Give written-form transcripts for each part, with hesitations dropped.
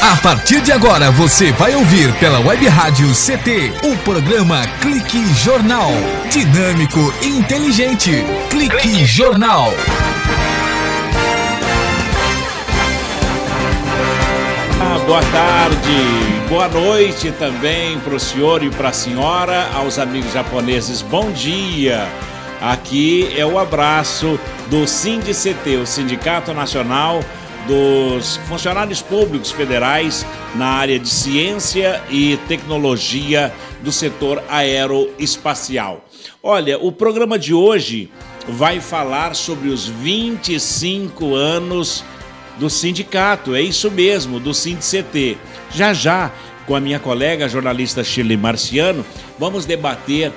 A partir de agora você vai ouvir pela Web Rádio CT o programa Clique Jornal. Dinâmico e inteligente. Clique Jornal. Boa tarde, boa noite também para o senhor e para a senhora, aos amigos japoneses, bom dia. Aqui é o abraço do SINDICT, o Sindicato Nacional dos Funcionários Públicos Federais na área de ciência e tecnologia do setor aeroespacial. Olha, o programa de hoje vai falar sobre os 25 anos do sindicato, é isso mesmo, do SINDICT. Já, com a minha colega jornalista Shirley Marciano, vamos debater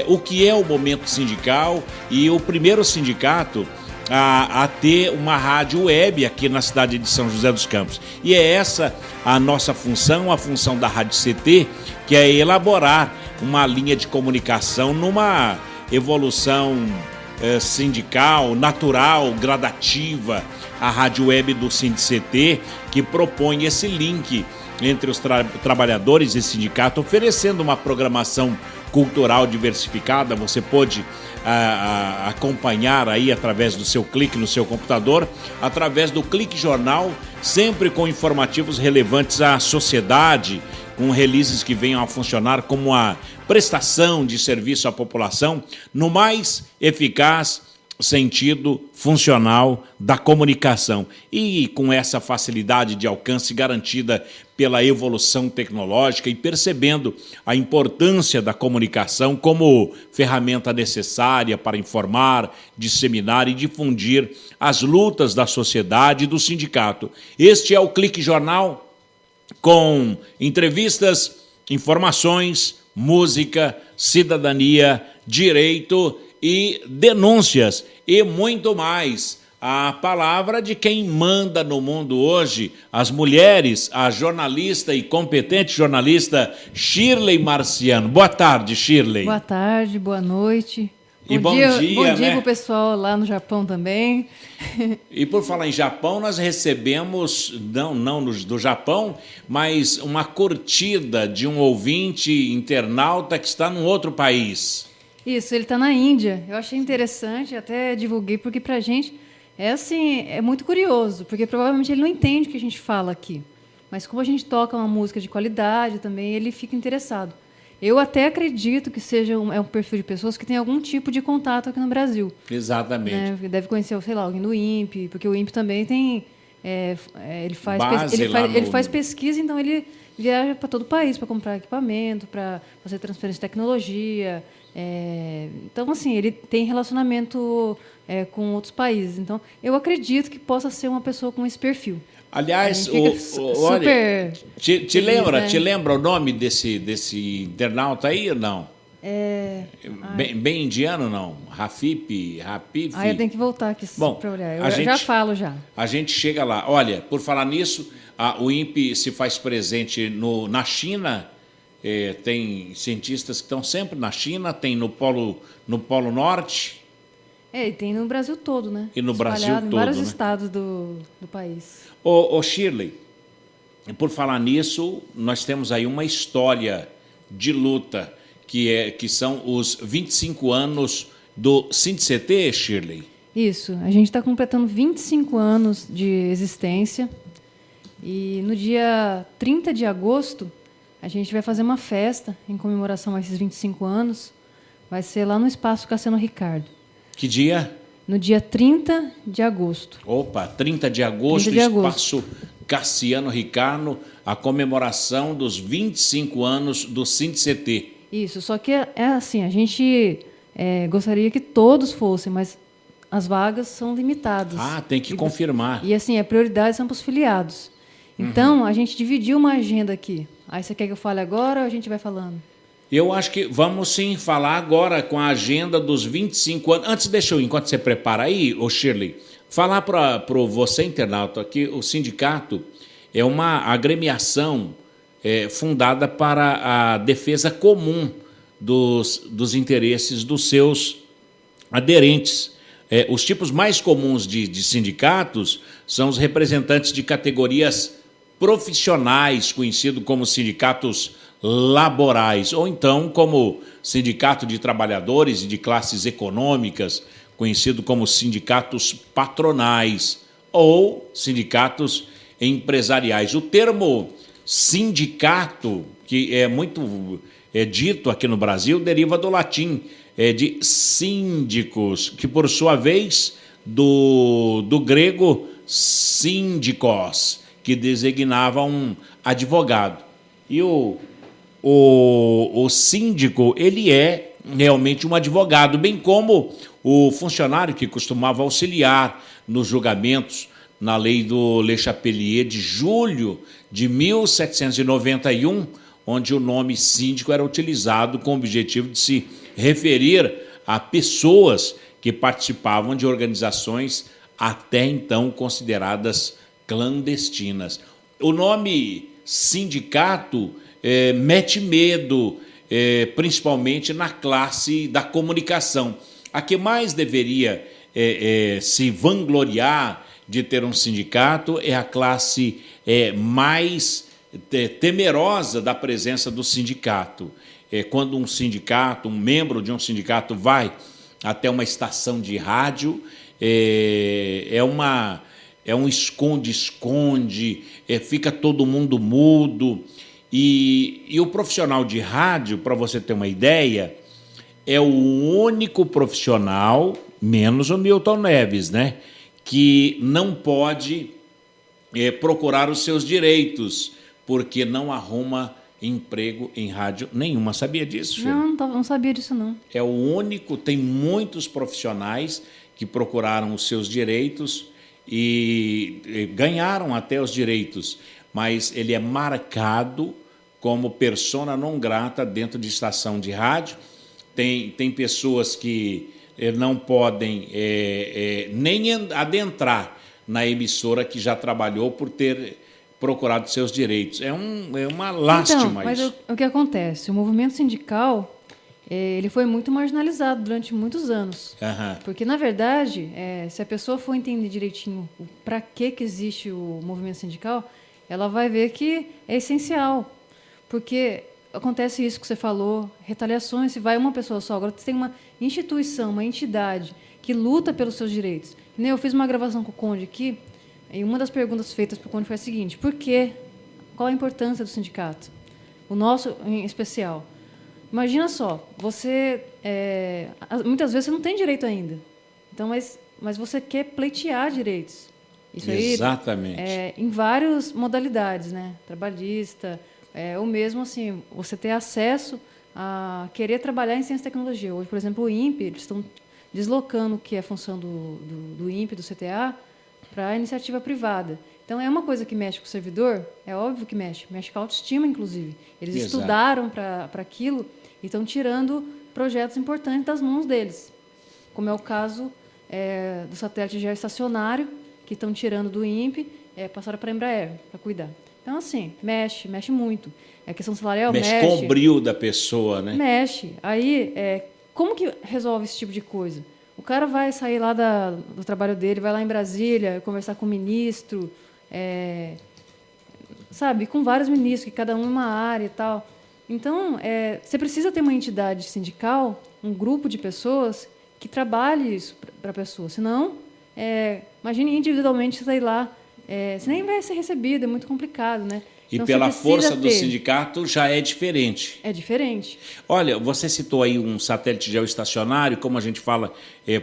o que é o momento sindical e o primeiro sindicato a ter uma rádio web aqui na cidade de São José dos Campos. E é essa a nossa função, a função da Rádio CT, que é elaborar uma linha de comunicação numa evolução sindical, natural, gradativa, a rádio web do SINDICT, que propõe esse link entre os trabalhadores e sindicato, oferecendo uma programação cultural diversificada. Você pode acompanhar aí através do seu clique no seu computador, através do Clique Jornal, sempre com informativos relevantes à sociedade, com releases que venham a funcionar como a prestação de serviço à população no mais eficaz sentido funcional da comunicação e com essa facilidade de alcance garantida pela evolução tecnológica e percebendo a importância da comunicação como ferramenta necessária para informar, disseminar e difundir as lutas da sociedade e do sindicato. Este é o Clique Jornal, com entrevistas, informações, música, cidadania, direito e denúncias e muito mais. A palavra de quem manda no mundo hoje, as mulheres, a jornalista e competente jornalista Shirley Marciano. Boa tarde, Shirley. Boa tarde, boa noite. Bom dia, bom dia né? para o pessoal lá no Japão também. E por falar em Japão, nós recebemos, não do Japão, mas uma curtida de um ouvinte internauta que está num outro país. Isso, ele está na Índia. Eu achei interessante, até divulguei, porque para a gente é muito curioso, porque provavelmente ele não entende o que a gente fala aqui. Mas como a gente toca uma música de qualidade também, ele fica interessado. Eu até acredito que seja um perfil de pessoas que tem algum tipo de contato aqui no Brasil. Exatamente. Né? Deve conhecer, sei lá, alguém do INPE, porque o INPE também tem... ele faz pesquisa, então ele viaja para todo o país para comprar equipamento, para fazer transferência de tecnologia. Então, assim, ele tem relacionamento com outros países. Então, eu acredito que possa ser uma pessoa com esse perfil. Aliás, olha, te lembra o nome desse internauta aí ou não? Bem indiano, não? Rafif? Eu tenho que voltar aqui para olhar. Eu já falo já. A gente chega lá. Olha, por falar nisso, o INPE se faz presente na China. Tem cientistas que estão sempre na China, tem no Polo Norte. E tem no Brasil todo, né? E no Brasil todo, em vários estados do país. Ô Shirley, por falar nisso, nós temos aí uma história de luta, que são os 25 anos do SINDICT, Shirley. Isso, a gente está completando 25 anos de existência e no dia 30 de agosto a gente vai fazer uma festa em comemoração a esses 25 anos. Vai ser lá no Espaço Cassiano Ricardo. Que dia? No dia 30 de agosto. Opa, 30 de agosto, Espaço Cassiano Ricardo, a comemoração dos 25 anos do SINDICT. Isso, só que é assim, a gente gostaria que todos fossem, mas as vagas são limitadas. Tem que confirmar. E assim, a prioridade são para os filiados. Então, a gente dividiu uma agenda aqui. Aí você quer que eu fale agora ou a gente vai falando? Eu acho que vamos sim falar agora com a agenda dos 25 anos. Antes, enquanto você prepara aí, Shirley, falar para você, internauta, que o sindicato é uma agremiação fundada para a defesa comum dos interesses dos seus aderentes. Os tipos mais comuns de sindicatos são os representantes de categorias profissionais, conhecido como sindicatos laborais, ou então como sindicato de trabalhadores e de classes econômicas, conhecido como sindicatos patronais ou sindicatos empresariais. O termo sindicato, que é muito dito aqui no Brasil, deriva do latim, de síndicos, que por sua vez do grego síndicos, que designava um advogado. E o síndico, ele é realmente um advogado, bem como o funcionário que costumava auxiliar nos julgamentos na lei do Le Chapelier de julho de 1791, onde o nome síndico era utilizado com o objetivo de se referir a pessoas que participavam de organizações até então consideradas clandestinas. O nome sindicato mete medo, principalmente na classe da comunicação. A que mais deveria se vangloriar de ter um sindicato é a classe mais temerosa da presença do sindicato. Quando um sindicato, um membro de um sindicato vai até uma estação de rádio, é um esconde-esconde, fica todo mundo mudo. E o profissional de rádio, para você ter uma ideia, é o único profissional, menos o Milton Neves, né, que não pode procurar os seus direitos, porque não arruma emprego em rádio nenhuma. Sabia disso, Sheila? Não sabia disso, não. É o único, tem muitos profissionais que procuraram os seus direitos e ganharam até os direitos, mas ele é marcado como persona non grata dentro de estação de rádio. Tem pessoas que não podem nem adentrar na emissora que já trabalhou por ter procurado seus direitos. É uma lástima então, mas isso. O que acontece? O movimento sindical ele foi muito marginalizado durante muitos anos. Porque, na verdade, se a pessoa for entender direitinho para que existe o movimento sindical, ela vai ver que é essencial. Porque acontece isso que você falou, retaliações, se vai uma pessoa só. Agora você tem uma instituição, uma entidade que luta pelos seus direitos. Eu fiz uma gravação com o Conde aqui, e uma das perguntas feitas para o Conde foi a seguinte: por quê? Qual a importância do sindicato? O nosso em especial. Imagina só, você muitas vezes você não tem direito ainda. Então, mas você quer pleitear direitos. Isso aí, exatamente. Em várias modalidades, né? Trabalhista, ou mesmo assim, você ter acesso a querer trabalhar em ciência e tecnologia. Hoje, por exemplo, o INPE, eles estão deslocando o que é a função do INPE, do CTA, para a iniciativa privada. Então, é uma coisa que mexe com o servidor, é óbvio que mexe com a autoestima, inclusive. Eles estudaram para aquilo e estão tirando projetos importantes das mãos deles, como é o caso do satélite geoestacionário, que estão tirando do INPE, passaram para a Embraer, para cuidar. Então, assim, mexe muito. A questão salarial mexe. Mexe com o brio da pessoa, né? Mexe. Aí, como que resolve esse tipo de coisa? O cara vai sair lá do trabalho dele, vai lá em Brasília, conversar com o ministro, sabe, com vários ministros, que cada um em uma área e tal. Então, você precisa ter uma entidade sindical, um grupo de pessoas que trabalhe isso para a pessoa. Senão, imagine individualmente, sei lá, você nem vai ser recebido, é muito complicado, né? E então, pela força do sindicato já é diferente. É diferente. Olha, você citou aí um satélite geoestacionário, como a gente fala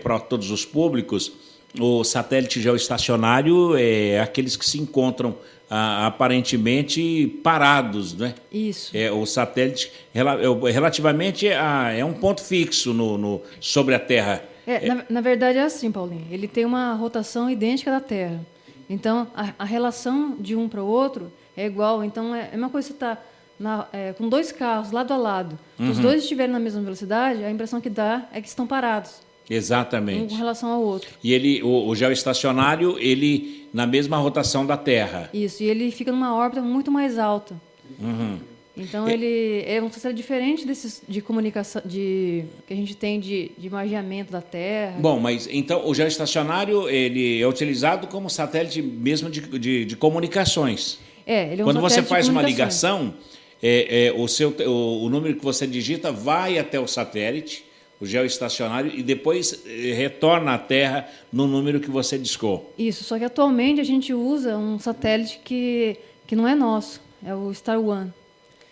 para todos os públicos, o satélite geoestacionário é aqueles que se encontram aparentemente parados, né? Isso. O satélite relativamente é um ponto fixo sobre a Terra. Na verdade é assim, Paulinho. Ele tem uma rotação idêntica da Terra. Então, a relação de um para o outro é igual. Então, é uma coisa que você está com dois carros lado a lado. Se os dois estiverem na mesma velocidade, a impressão que dá é que estão parados. Exatamente. Um com relação ao outro. E o geoestacionário, ele na mesma rotação da Terra. Isso, e ele fica numa órbita muito mais alta. Então, ele é um sistema diferente desses de comunicação que a gente tem de imaginamento da Terra. Bom, mas então o geoestacionário ele é utilizado como satélite mesmo de comunicações. Ele é um Quando você satélite faz de uma comunicações. ligação, o número que você digita vai até o satélite, o geoestacionário, e depois retorna à Terra no número que você discou. Isso, só que atualmente a gente usa um satélite que não é nosso, é o Star One.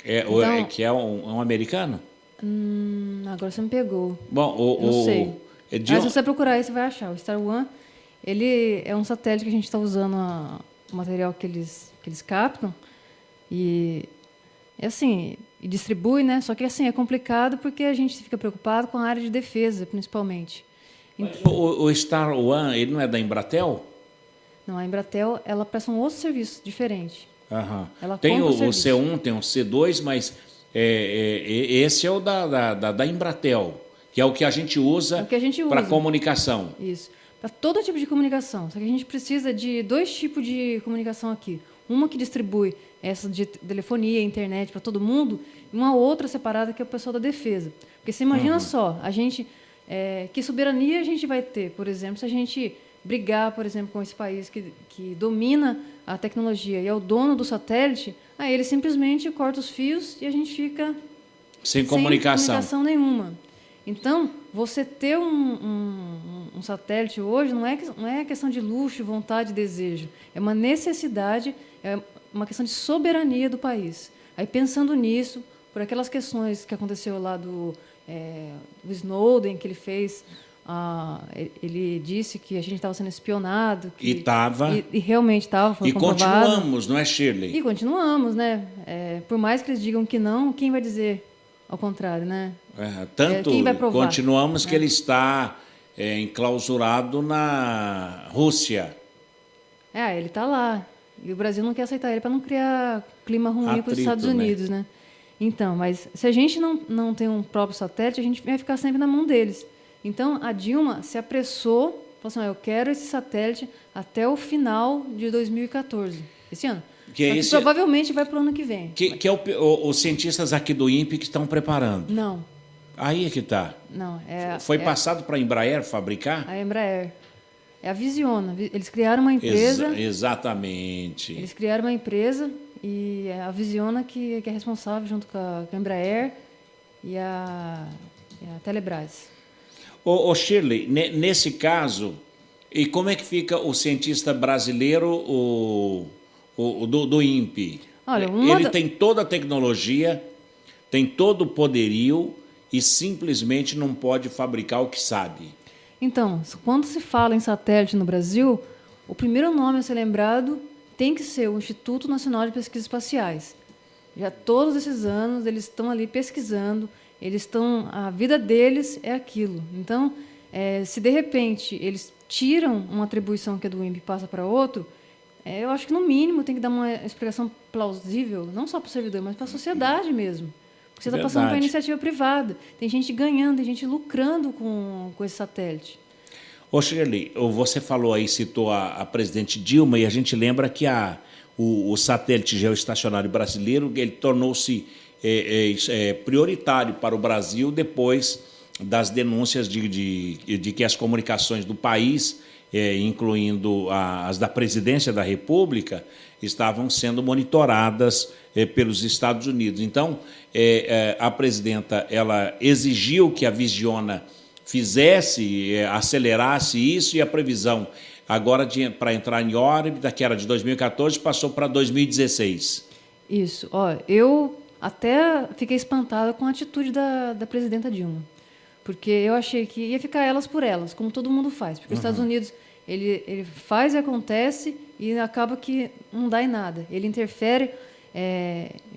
Então, Que é um americano? agora você me pegou. Bom, Não sei. Mas se você procurar aí, você vai achar. O Star One, ele é um satélite que a gente está usando o material que eles captam e assim, e distribui, né? Só que assim, é complicado porque a gente fica preocupado com a área de defesa, principalmente. O Star One, ele não é da Embratel? Não, a Embratel, ela presta um outro serviço diferente. Ela tem o serviço. C1, tem o C2, mas esse é o da Embratel, que é o que a gente usa para comunicação. Isso, para todo tipo de comunicação. Só que a gente precisa de 2 tipos de comunicação aqui. Uma que distribui essa de telefonia, internet para todo mundo, e uma outra separada que é o pessoal da defesa. Porque você imagina só, a gente, que soberania a gente vai ter, por exemplo, se a gente brigar, por exemplo, com esse país que domina a tecnologia e é o dono do satélite, aí ele simplesmente corta os fios e a gente fica sem comunicação nenhuma. Então, você ter um satélite hoje não é questão de luxo, vontade, desejo. É uma necessidade, é uma questão de soberania do país. Aí, pensando nisso, por aquelas questões que aconteceu lá do Snowden, que ele fez, ele disse que a gente estava sendo espionado. E estava. E realmente estava, foi comprovado. E continuamos, não é, Shirley? E continuamos, né? Por mais que eles digam que não, quem vai dizer ao contrário, né? Quem vai provar? Continuamos que ele está enclausurado na Rússia. Ele está lá. E o Brasil não quer aceitar ele para não criar clima ruim com os Estados Unidos, né? Então, mas se a gente não tem um próprio satélite, a gente vai ficar sempre na mão deles. Então, a Dilma se apressou, falou assim, eu quero esse satélite até o final de 2014, esse ano. Que provavelmente vai para o ano que vem. Que é os cientistas aqui do INPE que estão preparando. Não. Aí é que está. Não. Foi passado para a Embraer fabricar? A Embraer. É a Visiona. Eles criaram uma empresa. Exatamente. Eles criaram uma empresa e é a Visiona que é responsável junto com a Embraer e a Telebrás. Shirley, nesse caso, e como é que fica o cientista brasileiro do INPE? Olha, ele tem toda a tecnologia, tem todo o poderio e simplesmente não pode fabricar o que sabe. Então, quando se fala em satélite no Brasil, o primeiro nome a ser lembrado tem que ser o Instituto Nacional de Pesquisas Espaciais. Já todos esses anos eles estão ali pesquisando, a vida deles é aquilo. Então, se de repente eles tiram uma atribuição que é do INPE e passa para outro, eu acho que no mínimo tem que dar uma explicação plausível, não só para o servidor, mas para a sociedade mesmo. Porque você está passando para a iniciativa privada. Tem gente ganhando, tem gente lucrando com esse satélite. Shirley, você falou aí, citou a presidente Dilma, e a gente lembra que o satélite geoestacionário brasileiro ele tornou-se prioritário para o Brasil depois das denúncias de que as comunicações do país, incluindo as da presidência da República, estavam sendo monitoradas pelos Estados Unidos. Então, a presidenta ela exigiu que a Visiona acelerasse isso, e a previsão agora para entrar em órbita, que era de 2014, passou para 2016. Isso. Eu até fiquei espantada com a atitude da presidenta Dilma, porque eu achei que ia ficar elas por elas, como todo mundo faz, porque os Estados Unidos ele faz e acontece e acaba que não dá em nada. Ele interfere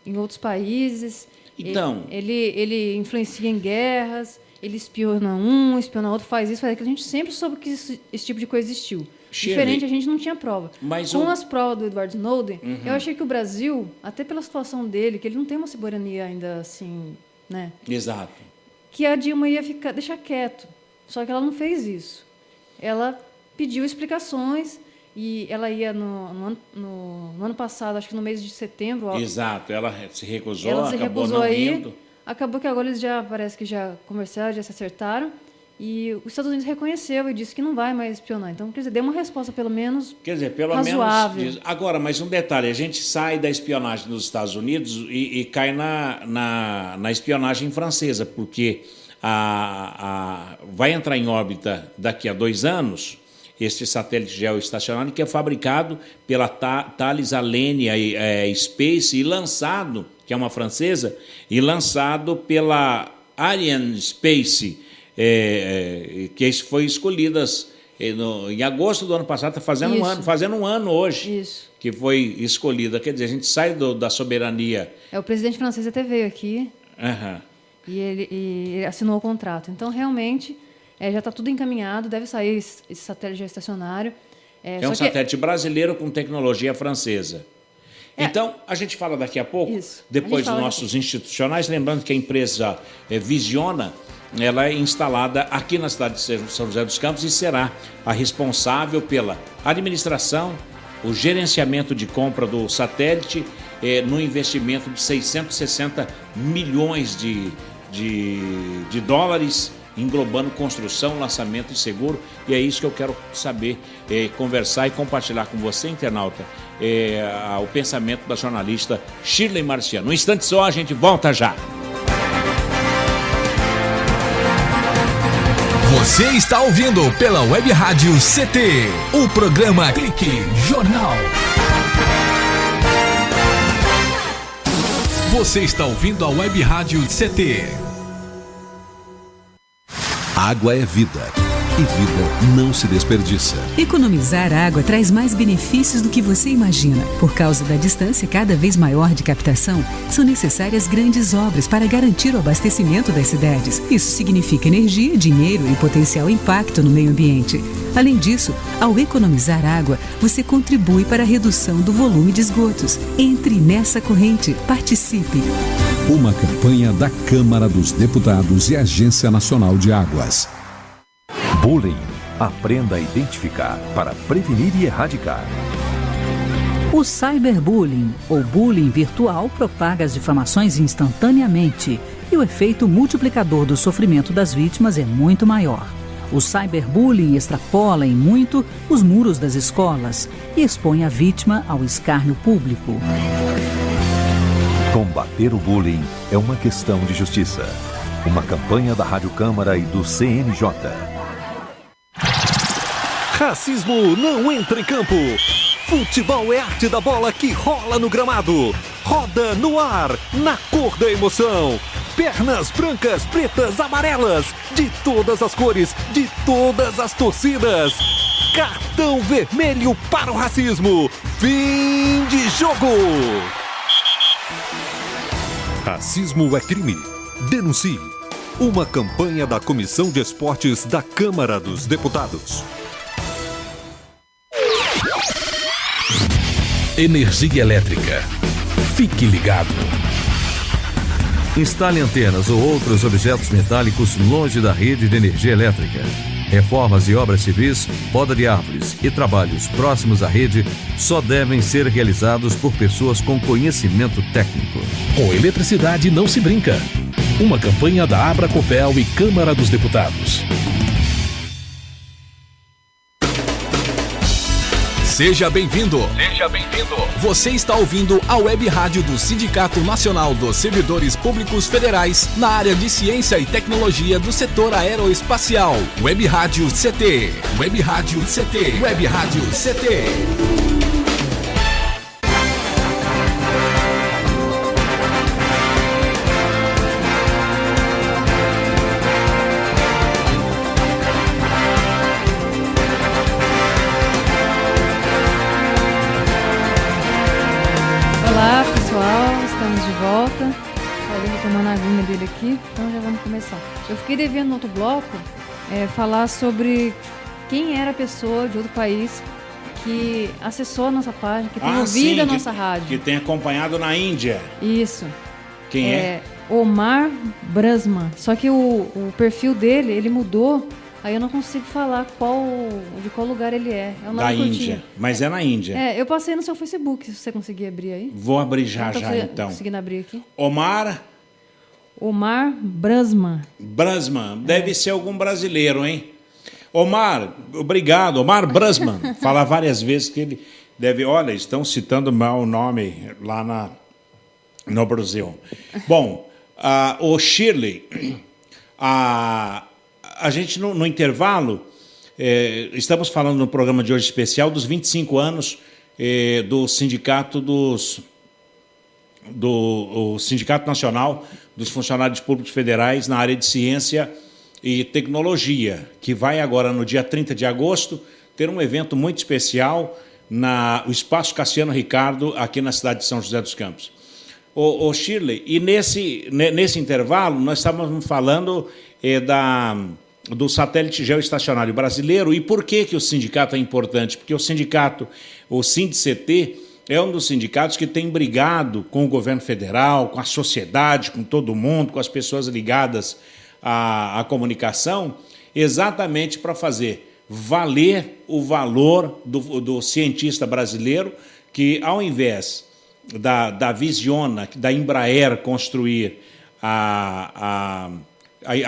em outros países, então, ele influencia em guerras, ele espiona espiona outro, faz isso, faz aquilo. A gente sempre soube que esse tipo de coisa existiu. Diferente, a gente não tinha prova. Com as provas do Edward Snowden, eu achei que o Brasil, até pela situação dele, que ele não tem uma soberania ainda assim, né? Exato. Que a Dilma ia deixar quieto. Só que ela não fez isso. Ela pediu explicações e ela ia no ano passado, acho que no mês de setembro. Exato, ela se recusou, acabou não indo. Acabou que agora eles parece que já conversaram, já se acertaram. E os Estados Unidos reconheceu e disse que não vai mais espionar. Então, quer dizer, deu uma resposta pelo menos razoável. Menos. Agora, mas um detalhe, a gente sai da espionagem dos Estados Unidos e cai na espionagem francesa, porque vai entrar em órbita daqui a 2 anos este satélite geoestacionário que é fabricado pela Thales Alenia Space e lançado, que é uma francesa, e lançado pela Ariane Space, que foi escolhidas em agosto do ano passado, está fazendo um ano hoje. Isso. Que foi escolhida. Quer dizer, a gente sai da soberania. O presidente francês até veio aqui e ele assinou o contrato. Então, realmente, já está tudo encaminhado, deve sair esse satélite geoestacionário. É um satélite brasileiro com tecnologia francesa. Então, a gente fala daqui a pouco, depois dos nossos institucionais, lembrando que a empresa Visiona, ela é instalada aqui na cidade de São José dos Campos e será a responsável pela administração, o gerenciamento de compra do satélite, no investimento de 660 milhões de dólares, englobando construção, lançamento e seguro. E é isso que eu quero saber, conversar e compartilhar com você, internauta, o pensamento da jornalista Shirley Marciano. Um instante só, a gente volta já. Você está ouvindo pela Web Rádio CT, o programa Clique Jornal. Você está ouvindo a Web Rádio CT. Água é vida. E vida não se desperdiça. Economizar água traz mais benefícios do que você imagina. Por causa da distância cada vez maior de captação, são necessárias grandes obras para garantir o abastecimento das cidades. Isso significa energia, dinheiro e potencial impacto no meio ambiente. Além disso, ao economizar água, você contribui para a redução do volume de esgotos. Entre nessa corrente, participe. Uma campanha da Câmara dos Deputados e Agência Nacional de Águas. Bullying. Aprenda a identificar para prevenir e erradicar. O cyberbullying, ou bullying virtual, propaga as difamações instantaneamente e o efeito multiplicador do sofrimento das vítimas é muito maior. O cyberbullying extrapola em muito os muros das escolas e expõe a vítima ao escárnio público. Combater o bullying é uma questão de justiça. Uma campanha da Rádio Câmara e do CNJ. Racismo não entra em campo. Futebol é arte da bola que rola no gramado. Roda no ar, na cor da emoção. Pernas brancas, pretas, amarelas. De todas as cores, de todas as torcidas. Cartão vermelho para o racismo. Fim de jogo. Racismo é crime. Denuncie. Uma campanha da Comissão de Esportes da Câmara dos Deputados. Energia elétrica. Fique ligado. Instale antenas ou outros objetos metálicos longe da rede de energia elétrica. Reformas e obras civis, poda de árvores e trabalhos próximos à rede só devem ser realizados por pessoas com conhecimento técnico. Com eletricidade não se brinca. Uma campanha da Abracopel e Câmara dos Deputados. Seja bem-vindo. Seja bem-vindo. Você está ouvindo a Web Rádio do Sindicato Nacional dos Servidores Públicos Federais na área de Ciência e Tecnologia do setor aeroespacial. Web Rádio CT. Web Rádio CT. Web Rádio CT. Olá pessoal, estamos de volta. Olha, vou tomando a aguinha dele aqui, então já vamos começar. Eu fiquei devendo no outro bloco falar sobre quem era a pessoa de outro país que acessou a nossa página, que tem ouvido a nossa rádio. Que tem acompanhado na Índia. Isso. Quem é? Omar Brasman. Só que o perfil dele, ele mudou. Aí eu não consigo falar de qual lugar ele é. É o nome da Índia. Mas é na Índia. Eu passei no seu Facebook, se você conseguir abrir aí. Vou abrir já então. Conseguindo abrir aqui. Omar Omar Brasman. Brasman, deve ser algum brasileiro, hein? Omar, obrigado. Omar Brasman. Fala várias vezes que ele deve... Olha, estão citando mal o nome lá no Brasil. Bom, o Shirley, a gente no intervalo, estamos falando no programa de hoje especial dos 25 anos do Sindicato do Sindicato Nacional dos Funcionários Públicos Federais na área de ciência e tecnologia, que vai agora, no dia 30 de agosto, ter um evento muito especial no Espaço Cassiano Ricardo, aqui na cidade de São José dos Campos. O Shirley, e nesse intervalo, nós estávamos falando do satélite geoestacionário brasileiro. E por que o sindicato é importante? Porque o sindicato, o SINDCT, é um dos sindicatos que tem brigado com o governo federal, com a sociedade, com todo mundo, com as pessoas ligadas à comunicação, exatamente para fazer valer o valor do cientista brasileiro, que, ao invés da Visiona, da Embraer construir a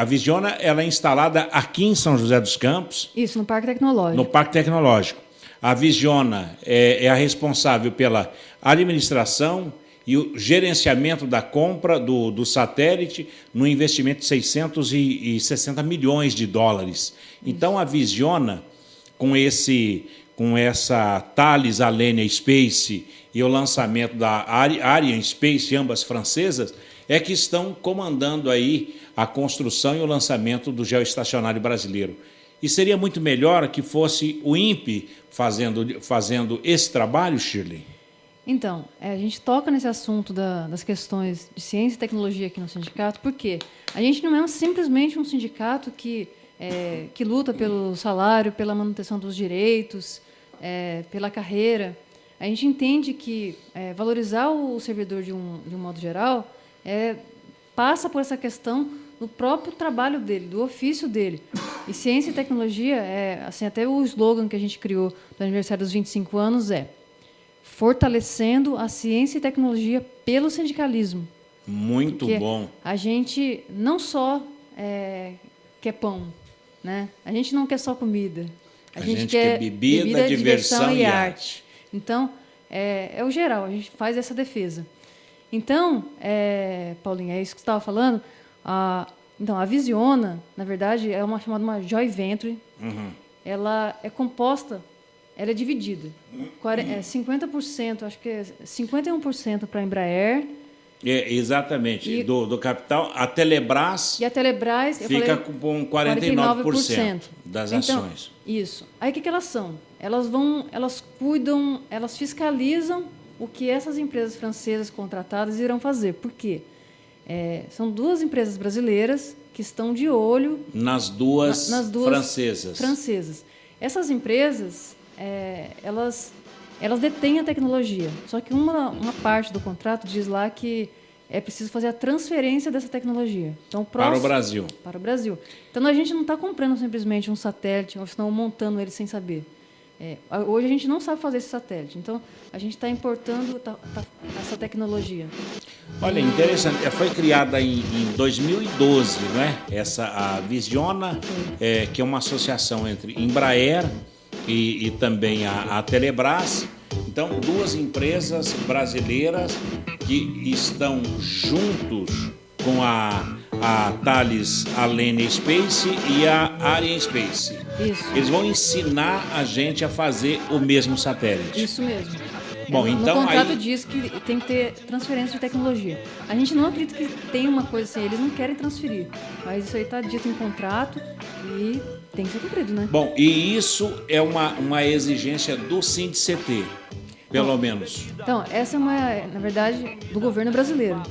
Visiona, ela é instalada aqui em São José dos Campos. Isso, no Parque Tecnológico. No Parque Tecnológico. A Visiona é a responsável pela administração e o gerenciamento da compra do satélite no investimento de 660 milhões de dólares. Então, a Visiona, com essa Thales Alenia Space e o lançamento da Ariane Space, ambas francesas, é que estão comandando aí a construção e o lançamento do geoestacionário brasileiro. E seria muito melhor que fosse o INPE fazendo esse trabalho, Shirley? Então, a gente toca nesse assunto das questões de ciência e tecnologia aqui no sindicato, porque a gente não é simplesmente um sindicato que luta pelo salário, pela manutenção dos direitos, pela carreira. A gente entende que valorizar o servidor de um modo geral passa por essa questão do próprio trabalho dele, do ofício dele. E ciência e tecnologia, assim, até o slogan que a gente criou do aniversário dos 25 anos fortalecendo a ciência e tecnologia pelo sindicalismo. Muito porque bom. A gente não só quer pão, né? A gente não quer só comida. A gente quer bebida, diversão e arte. Então, é o geral, a gente faz essa defesa. Então, Paulinho, é isso que você estava falando. Então, a Visiona, na verdade, é chamada uma joint venture. Uhum. Ela é composta, ela é dividida. 50%, acho que é 51% para a Embraer. Exatamente. Do capital, a Telebrás. E a Telebrás fica com 49% das ações. Isso. Aí o que elas são? Elas cuidam, elas fiscalizam o que essas empresas francesas contratadas irão fazer. Por quê? São duas empresas brasileiras que estão de olho nas duas francesas. Essas empresas, elas detêm a tecnologia. Só que uma parte do contrato diz lá que é preciso fazer a transferência dessa tecnologia. Então, para o Brasil. Para o Brasil. Então, a gente não está comprando simplesmente um satélite, ou senão montando ele sem saber. Hoje a gente não sabe fazer esse satélite, então a gente está importando essa tecnologia. Olha, interessante, foi criada em 2012, não é? A Visiona, que é uma associação entre Embraer e também a Telebrás. Então, duas empresas brasileiras que estão juntos com a Thales Alenia Space e a Ariane Space. Isso. Eles vão ensinar a gente a fazer o mesmo satélite. Isso mesmo. Bom, então, no contrato diz que tem que ter transferência de tecnologia. A gente não acredita que tem uma coisa assim, eles não querem transferir. Mas isso aí está dito em contrato e tem que ser cumprido, né? Bom, e isso é uma exigência do SINDCT, pelo menos. Então, essa é na verdade, do governo brasileiro.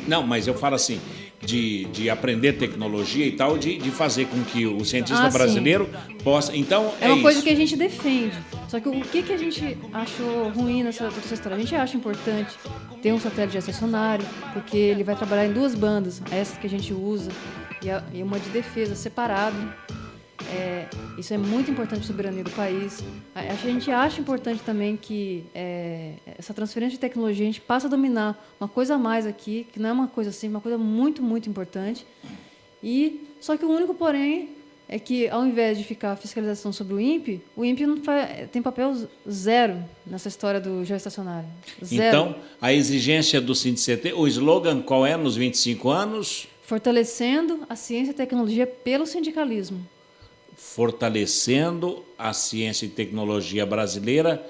Não, mas eu falo assim, de aprender tecnologia e tal, de fazer com que o cientista brasileiro possa... Então, é uma coisa que a gente defende. Só que o que a gente achou ruim nessa história? A gente acha importante ter um satélite geoestacionário, porque ele vai trabalhar em duas bandas, essa que a gente usa e uma de defesa separado. isso é muito importante para a soberania do país. A gente acha importante também que essa transferência de tecnologia, a gente passa a dominar uma coisa a mais aqui, que não é uma coisa assim, uma coisa muito, muito importante. Só que o único porém é que, ao invés de ficar a fiscalização sobre o INPE não tem papel zero nessa história do geoestacionário. Zero. Então, a exigência do SINDICT, o slogan qual é nos 25 anos? Fortalecendo a ciência e tecnologia pelo sindicalismo. Fortalecendo a ciência e tecnologia brasileira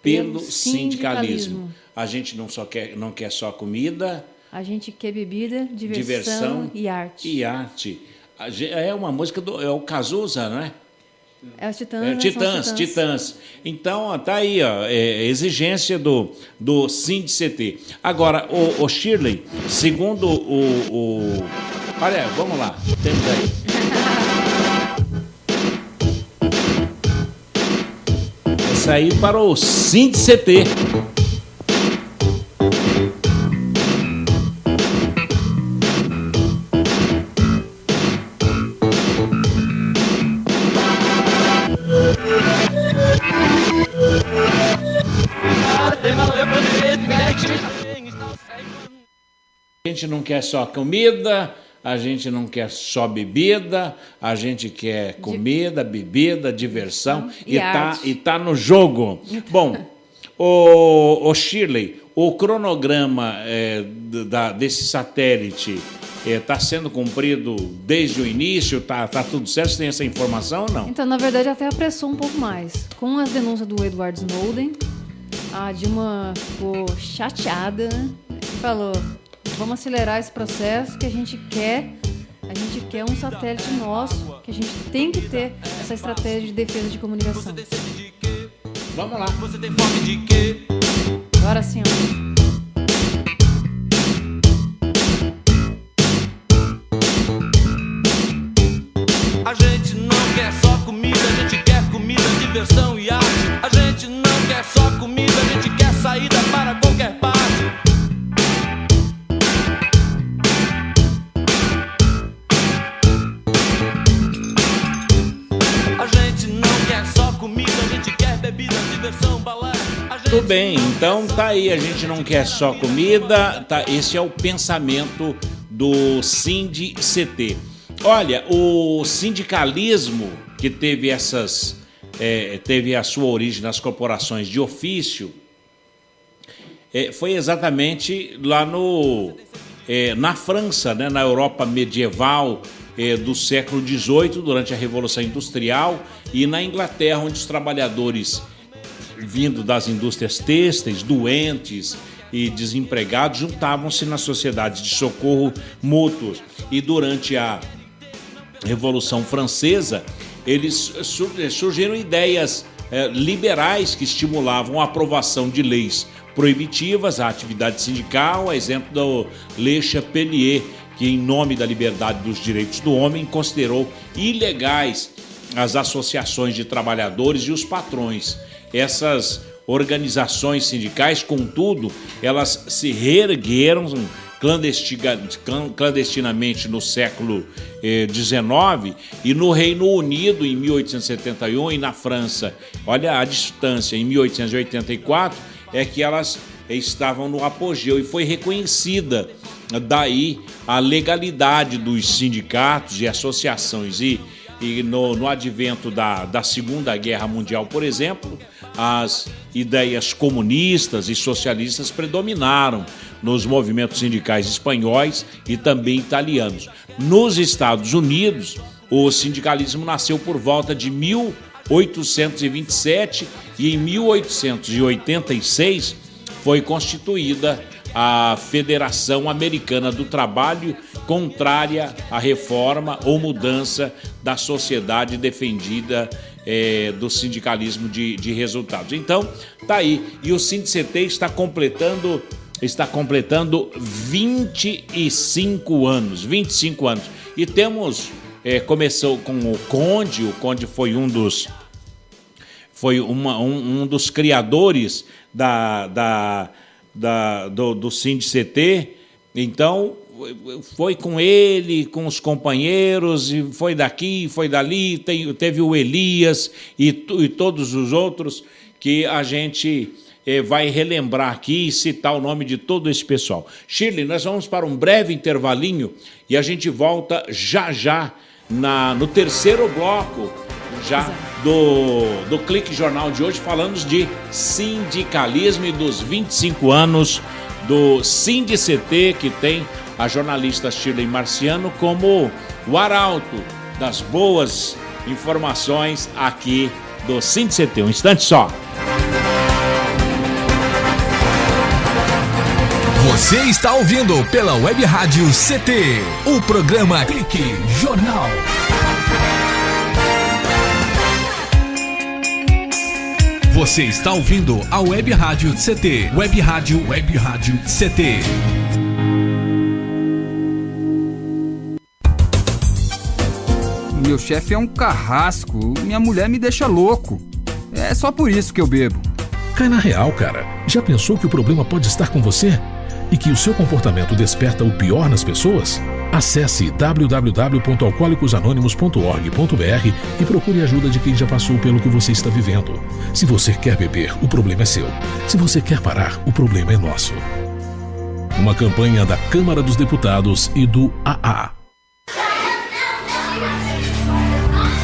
pelo sindicalismo. A gente não quer só comida. A gente quer bebida, diversão e arte. E arte. É uma música é o Cazuza, não é? É os Titãs. Titãs. Então, tá aí, ó, exigência do SINDICT. Agora, o Shirley, segundo olha, vamos lá, temos aí. Vou sair para o SINDICT. A gente não quer só comida, a gente não quer só bebida, a gente quer comida, bebida, diversão e tá no jogo. Bom, o Shirley, o cronograma desse satélite está sendo cumprido desde o início? Tá tudo certo? Você tem essa informação ou não? Então, na verdade, até apressou um pouco mais. Com as denúncias do Edward Snowden, a Dilma ficou chateada, né? E falou: vamos acelerar esse processo que a gente quer um satélite nosso, que a gente tem que ter essa estratégia de defesa de comunicação. Vamos lá. Você tem fome de quê? Agora sim, ó. A gente não quer só comida, a gente quer comida, diversão e arte. A gente não quer só comida, a gente quer saída para qualquer parte. A gente não quer só comida, a gente quer bebida, diversão, balé. Tudo bem, então tá aí, a gente não quer só comida, tá, esse é o pensamento do SINDICT. Olha, o sindicalismo que teve a sua origem nas corporações de ofício, foi exatamente lá na França, né, na Europa medieval do século XVIII, durante a Revolução Industrial, e na Inglaterra, onde os trabalhadores vindo das indústrias têxteis, doentes e desempregados, juntavam-se nas sociedades de socorro mútuos. E durante a Revolução Francesa, surgiram ideias liberais que estimulavam a aprovação de leis proibitivas à atividade sindical, a exemplo do Le Chapelier, que, em nome da liberdade dos direitos do homem, considerou ilegais as associações de trabalhadores e os patrões. Essas organizações sindicais, contudo, elas se reergueram clandestinamente no século XIX, e no Reino Unido em 1871 e na França, olha a distância, em 1884 é que elas estavam no apogeu, e foi reconhecida daí a legalidade dos sindicatos e associações. E no advento da Segunda Guerra Mundial, por exemplo, as ideias comunistas e socialistas predominaram nos movimentos sindicais espanhóis e também italianos. Nos Estados Unidos, o sindicalismo nasceu por volta de 1827 e em 1886 foi constituída a Federação Americana do Trabalho, contrária à reforma ou mudança da sociedade defendida do sindicalismo de resultados. Então, tá aí. E o SINDICT está completando 25 anos. E temos, começou com o Conde foi um dos criadores do SINDICT. Então, foi com ele, com os companheiros, e foi daqui, foi dali, teve o Elias e todos os outros que a gente vai relembrar aqui e citar o nome de todo esse pessoal. Shirley, nós vamos para um breve intervalinho e a gente volta já no terceiro bloco já do Clique Jornal de hoje, falando de sindicalismo e dos 25 anos do SINDI-CT, que tem a jornalista Shirley Marciano como o arauto das boas informações aqui do SINDI-CT. Um instante só. Você está ouvindo pela Web Rádio CT, o programa Clique Jornal. Você está ouvindo a Web Rádio CT, Web Rádio CT. Meu chefe é um carrasco, minha mulher me deixa louco. É só por isso que eu bebo. Cai na real, cara. Já pensou que o problema pode estar com você? E que o seu comportamento desperta o pior nas pessoas? Acesse www.alcoolicosanonimos.org.br e procure ajuda de quem já passou pelo que você está vivendo. Se você quer beber, o problema é seu. Se você quer parar, o problema é nosso. Uma campanha da Câmara dos Deputados e do AA.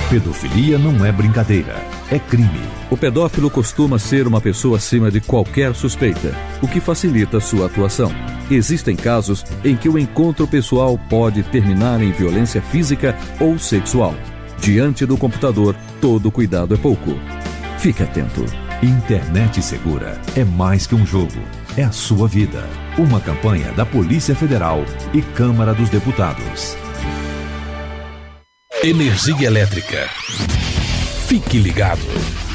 Pedofilia não é brincadeira, é crime. O pedófilo costuma ser uma pessoa acima de qualquer suspeita, o que facilita sua atuação. Existem casos em que o encontro pessoal pode terminar em violência física ou sexual. Diante do computador, todo cuidado é pouco. Fique atento. Internet segura é mais que um jogo, é a sua vida. Uma campanha da Polícia Federal e Câmara dos Deputados. Energia elétrica. Fique ligado.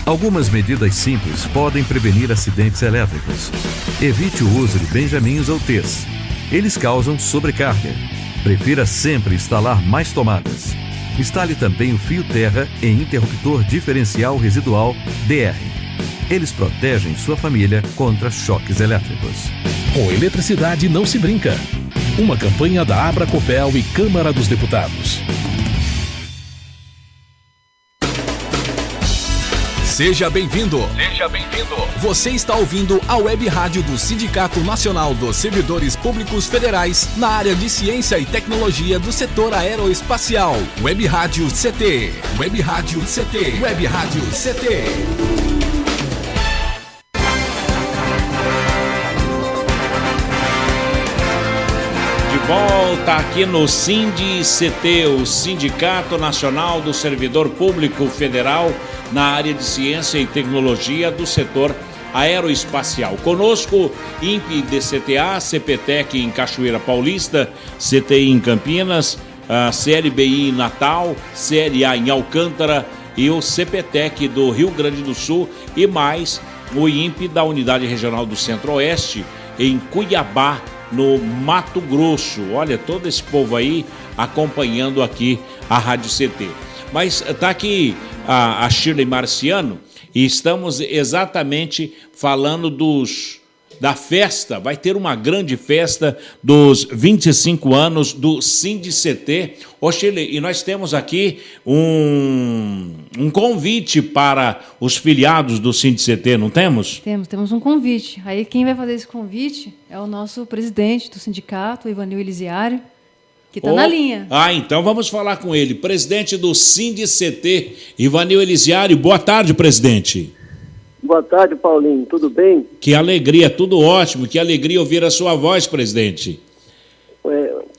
Algumas medidas simples podem prevenir acidentes elétricos. Evite o uso de benjamins ou T's. Eles causam sobrecarga. Prefira sempre instalar mais tomadas. Instale também o fio terra em interruptor diferencial residual DR. Eles protegem sua família contra choques elétricos. Com eletricidade não se brinca. Uma campanha da Abracopel e Câmara dos Deputados. Seja bem-vindo. Você está ouvindo a Web Rádio do Sindicato Nacional dos Servidores Públicos Federais na área de Ciência e Tecnologia do setor aeroespacial. Web Rádio CT. Web Rádio CT. Web Rádio CT. De volta aqui no SINDI-CT, o Sindicato Nacional do Servidor Público Federal na área de Ciência e Tecnologia do setor aeroespacial. Conosco, INPE DCTA, CPTEC em Cachoeira Paulista, CTI em Campinas, CLBI em Natal, CLA em Alcântara e o CPTEC do Rio Grande do Sul e mais o INPE da Unidade Regional do Centro-Oeste em Cuiabá, no Mato Grosso. Olha, todo esse povo aí acompanhando aqui a Rádio CT. Mas está aqui a Shirley Marciano e estamos exatamente falando da festa. Vai ter uma grande festa dos 25 anos do SINDI-CT. Ô Shirley, e nós temos aqui um convite para os filiados do SINDI-CT, não temos? Temos um convite. Aí quem vai fazer esse convite é o nosso presidente do sindicato, Ivanil Elisiário, que está na linha. Então vamos falar com ele. Presidente do SINDI-CT, Ivanil Elisiário. Boa tarde, presidente. Boa tarde, Paulinho. Tudo bem? Que alegria, tudo ótimo. Que alegria ouvir a sua voz, presidente.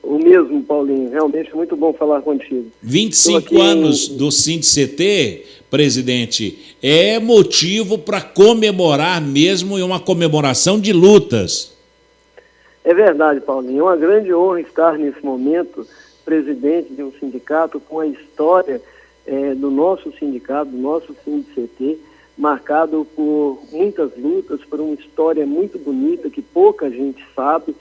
O mesmo, Paulinho. Realmente é muito bom falar contigo. 25 anos do SINDI-CT, presidente, é motivo para comemorar mesmo, e uma comemoração de lutas. É verdade, Paulinho. É uma grande honra estar nesse momento presidente de um sindicato com a história do nosso sindicato, do nosso SINDI-CT, marcado por muitas lutas, por uma história muito bonita que pouca gente sabe,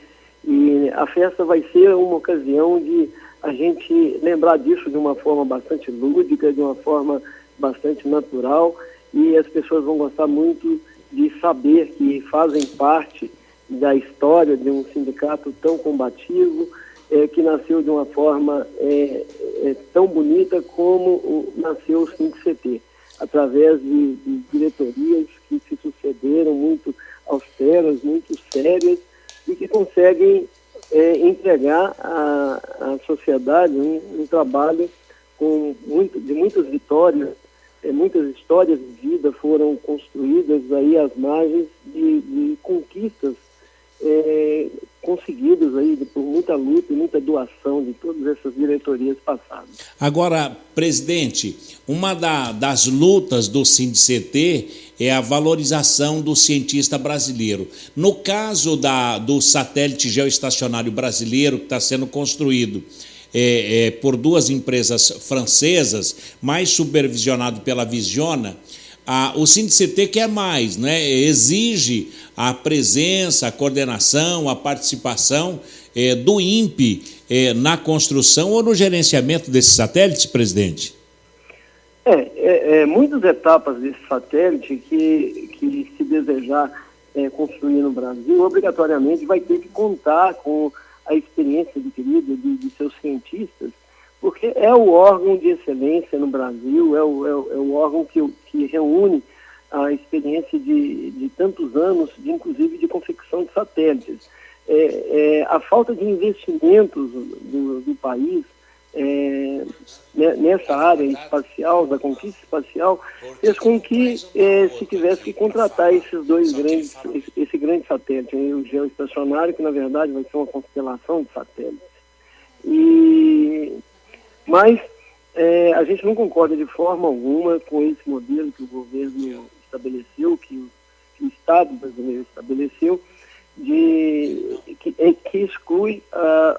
e a festa vai ser uma ocasião de a gente lembrar disso de uma forma bastante lúdica, de uma forma bastante natural, e as pessoas vão gostar muito de saber que fazem parte da história de um sindicato tão combativo que nasceu de uma forma tão bonita como nasceu o SINDCT, através de diretorias que se sucederam muito austeras, muito sérias, e que conseguem entregar à sociedade um trabalho de muitas vitórias, muitas histórias de vida foram construídas aí às margens de conquistas conseguidas aí por muita luta e muita doação de todas essas diretorias passadas. Agora, presidente, uma das lutas do SINDCT é a valorização do cientista brasileiro. No caso do satélite geoestacionário brasileiro que está sendo construído por duas empresas francesas, mais supervisionado pela Visiona, o SINDCT quer mais, né? Exige a presença, a coordenação, a participação do INPE na construção ou no gerenciamento desses satélites, presidente? Muitas etapas desse satélite que se desejar construir no Brasil, obrigatoriamente vai ter que contar com a experiência adquirida de seus cientistas, porque é o órgão de excelência no Brasil, é o órgão que reúne a experiência de tantos anos, inclusive de confecção de satélites. A falta de investimentos do país nessa área espacial, da conquista espacial, fez com que se tivesse que contratar esse grande satélite, o geoestacionário, que na verdade vai ser uma constelação de satélites. Mas a gente não concorda de forma alguma com esse modelo que o governo estabeleceu, que o Estado brasileiro estabeleceu, que exclui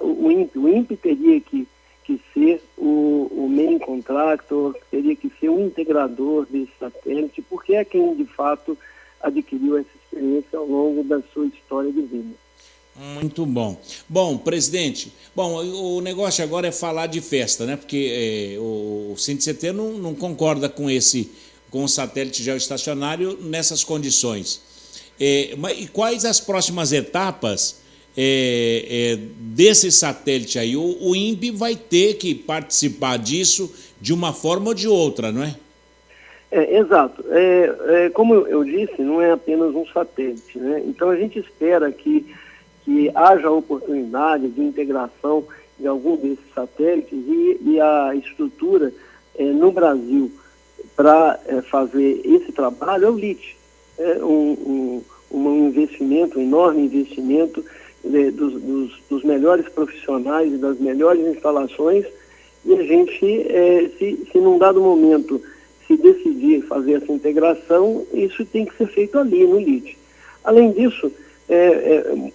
o INPE. O INPE teria que ser o main contractor, teria que ser o integrador desse satélite, porque é quem de fato adquiriu essa experiência ao longo da sua história de vida. Muito bom. Bom, presidente, o negócio agora é falar de festa, né? Porque o SINDCT não concorda com o satélite geoestacionário nessas condições. E quais as próximas etapas desse satélite aí? O INPE vai ter que participar disso de uma forma ou de outra, não é? Exato. Como eu disse, não é apenas um satélite, né? Então a gente espera que haja oportunidade de integração de algum desses satélites e a estrutura no Brasil para fazer esse trabalho é o LIT. Um investimento, um enorme investimento dos melhores profissionais e das melhores instalações, e a gente, se num dado momento se decidir fazer essa integração, isso tem que ser feito ali, no LIT. Além disso,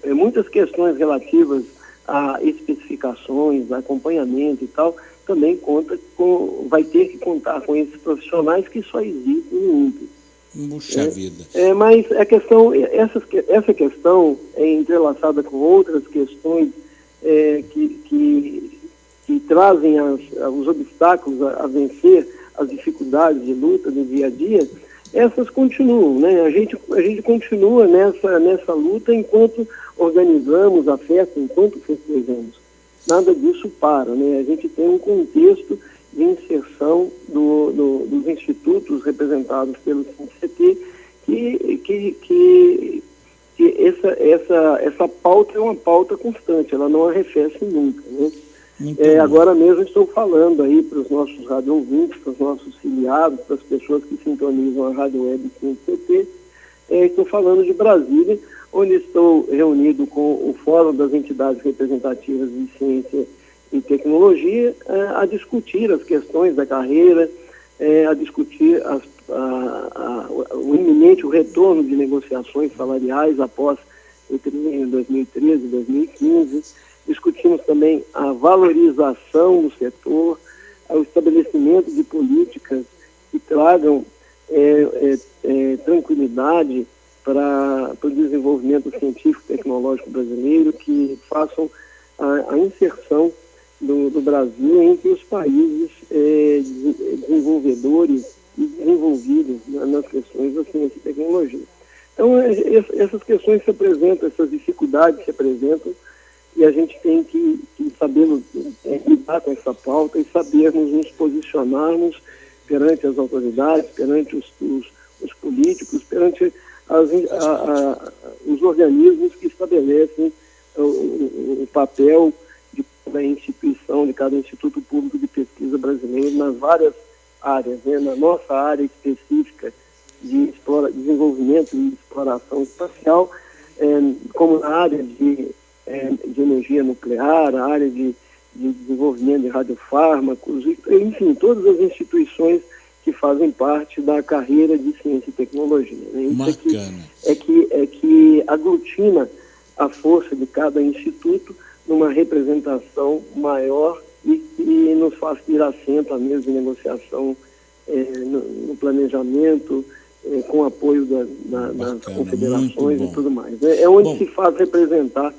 muitas questões relativas a especificações, a acompanhamento e tal, também vai ter que contar com esses profissionais que só existem no INPE. Puxa vida. Mas essa questão é entrelaçada com outras questões que trazem os obstáculos a vencer, as dificuldades de luta do dia a dia. Essas continuam, né? A gente continua nessa luta enquanto organizamos a festa, enquanto festejamos. Nada disso para, né? A gente tem um contexto de inserção dos institutos representados pelo SINDCT que essa pauta é uma pauta constante, ela não arrefece nunca, né? Agora mesmo estou falando aí para os nossos rádio ouvintes, para os nossos filiados, para as pessoas que sintonizam a Rádio Web SINDCT, estou falando de Brasília, onde estou reunido com o Fórum das Entidades Representativas de Ciência e Tecnologia, a discutir as questões da carreira, a discutir o iminente retorno de negociações salariais após o triênio 2013 e 2015. Discutimos também a valorização do setor, o estabelecimento de políticas que tragam tranquilidade para o desenvolvimento científico e tecnológico brasileiro, que façam a inserção do Brasil entre os países desenvolvedores e desenvolvidos nas questões da ciência e tecnologia. Então, essas questões se apresentam, essas dificuldades se apresentam, e a gente tem que sabermos lidar com essa pauta e sabermos nos posicionarmos perante as autoridades, perante os políticos, perante os organismos que estabelecem o papel de cada instituição, de cada Instituto Público de Pesquisa brasileiro nas várias áreas, né? Na nossa área específica de desenvolvimento e exploração espacial, como na área de energia nuclear, a área de desenvolvimento de radiofármacos, enfim, todas as instituições que fazem parte da carreira de ciência e tecnologia. Né? Isso é que aglutina a força de cada instituto numa representação maior e que nos faz ter assento à mesa de negociação no planejamento, com apoio das confederações e tudo mais. É onde se faz representar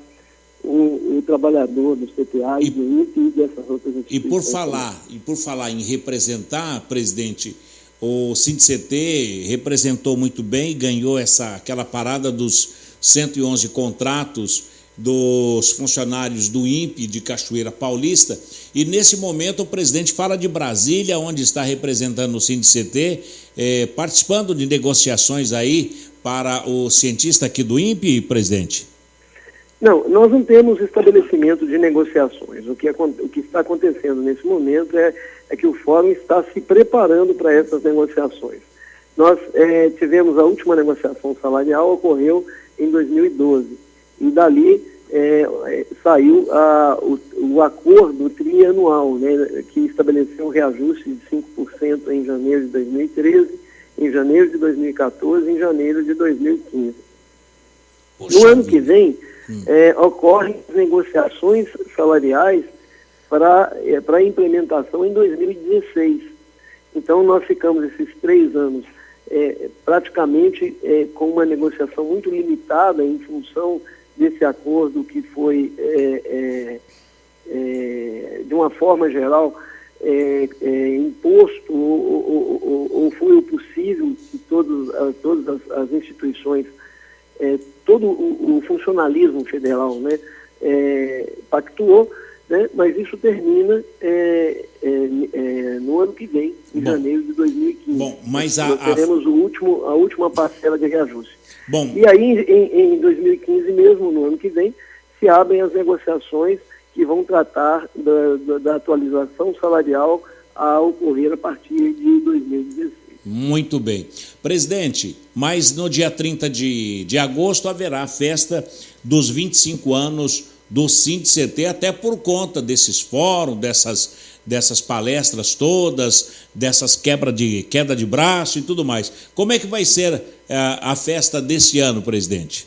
o trabalhador do CTA e do INPE e dessas outras instituições. E por falar em representar, presidente, o SINDICT representou muito bem e ganhou aquela parada dos 111 contratos dos funcionários do INPE de Cachoeira Paulista, e nesse momento o presidente fala de Brasília, onde está representando o SINDICT, participando de negociações aí para o cientista aqui do INPE, presidente? Não, nós não temos estabelecimento de negociações. O que está acontecendo nesse momento é que o Fórum está se preparando para essas negociações. Nós tivemos a última negociação salarial, ocorreu em 2012, e dali saiu o acordo trianual, né, que estabeleceu um reajuste de 5% em janeiro de 2013, em janeiro de 2014 e em janeiro de 2015. No ano que vem, ocorrem negociações salariais para implementação em 2016. Então, nós ficamos esses 3 anos praticamente com uma negociação muito limitada em função desse acordo que foi, de uma forma geral, imposto ou foi o possível que todas as instituições, todo o funcionalismo federal, né, pactuou, né, mas isso termina no ano que vem, em janeiro de 2015. Bom, mas nós teremos a última parcela de reajuste. Bom. E aí, em 2015 mesmo, no ano que vem, se abrem as negociações que vão tratar da atualização salarial a ocorrer a partir de 2016. Muito bem. Presidente, mas no dia 30 de agosto haverá a festa dos 25 anos do SINDICT, até por conta desses fóruns, dessas palestras todas, dessas queda de braço e tudo mais. Como é que vai ser a festa desse ano, presidente?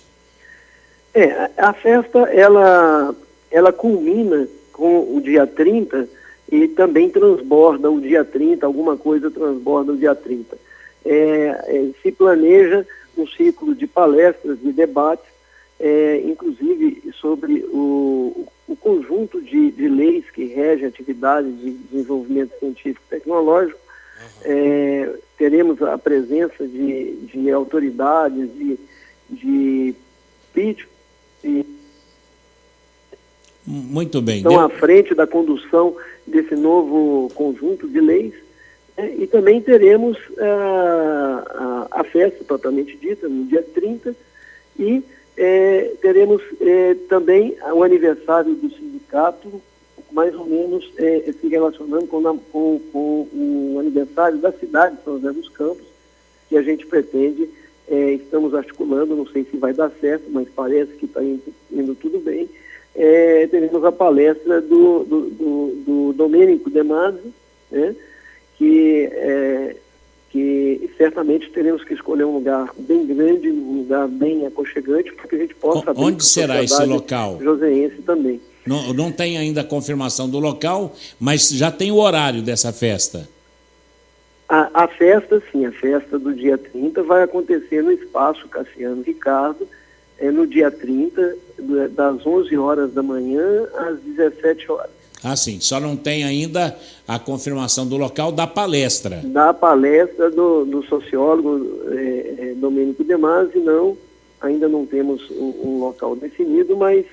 A festa, ela culmina com o dia 30 e também transborda o dia 30, alguma coisa transborda o dia 30. Se planeja um ciclo de palestras e debates, inclusive sobre o conjunto de leis que regem a atividade de desenvolvimento científico e tecnológico. Teremos a presença de autoridades, de políticos, muito bem. Estão à frente da condução desse novo conjunto de leis, e também teremos a festa propriamente dita no dia 30 e teremos também o aniversário do sindicato, mais ou menos se relacionando com o aniversário da cidade de São José dos Campos, que a gente pretende, estamos articulando, não sei se vai dar certo, mas parece que está indo tudo bem. Teremos a palestra do Domênico De Masi, né, que certamente teremos que escolher um lugar bem grande, um lugar bem aconchegante, para que a gente possa... Onde será esse local? Joseense também. Não tem ainda a confirmação do local, mas já tem o horário dessa festa. A festa, sim, a festa do dia 30 vai acontecer no Espaço Cassiano Ricardo, no dia 30, das 11 horas da manhã às 17 horas. Ah, sim. Só não tem ainda a confirmação do local da palestra. Da palestra do sociólogo Domênico De Masi, ainda não temos um local definido, mas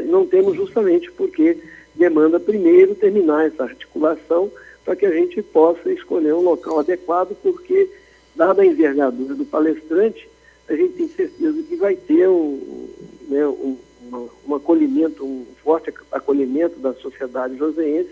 não temos justamente porque demanda primeiro terminar essa articulação para que a gente possa escolher um local adequado, porque, dada a envergadura do palestrante, a gente tem certeza que vai ter um acolhimento, um forte acolhimento da sociedade joseense,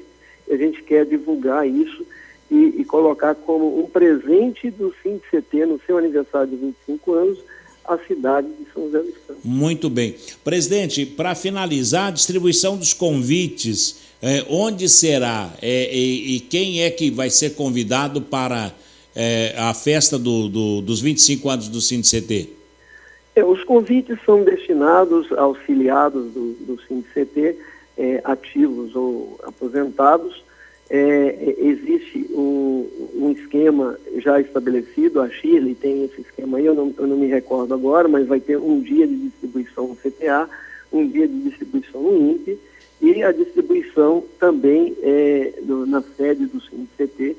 e a gente quer divulgar isso e colocar como um presente do SINDCT no seu aniversário de 25 anos, a cidade de São José dos Campos. Muito bem. Presidente, para finalizar, a distribuição dos convites, onde será e quem é que vai ser convidado para a festa dos 25 anos do SINDCT? Os convites são destinados aos filiados do SINDCT, ativos ou aposentados. Existe um esquema já estabelecido, a Shirley tem esse esquema aí, eu não me recordo agora, mas vai ter um dia de distribuição no CTA, um dia de distribuição no INPE e a distribuição também na sede do SINDCT,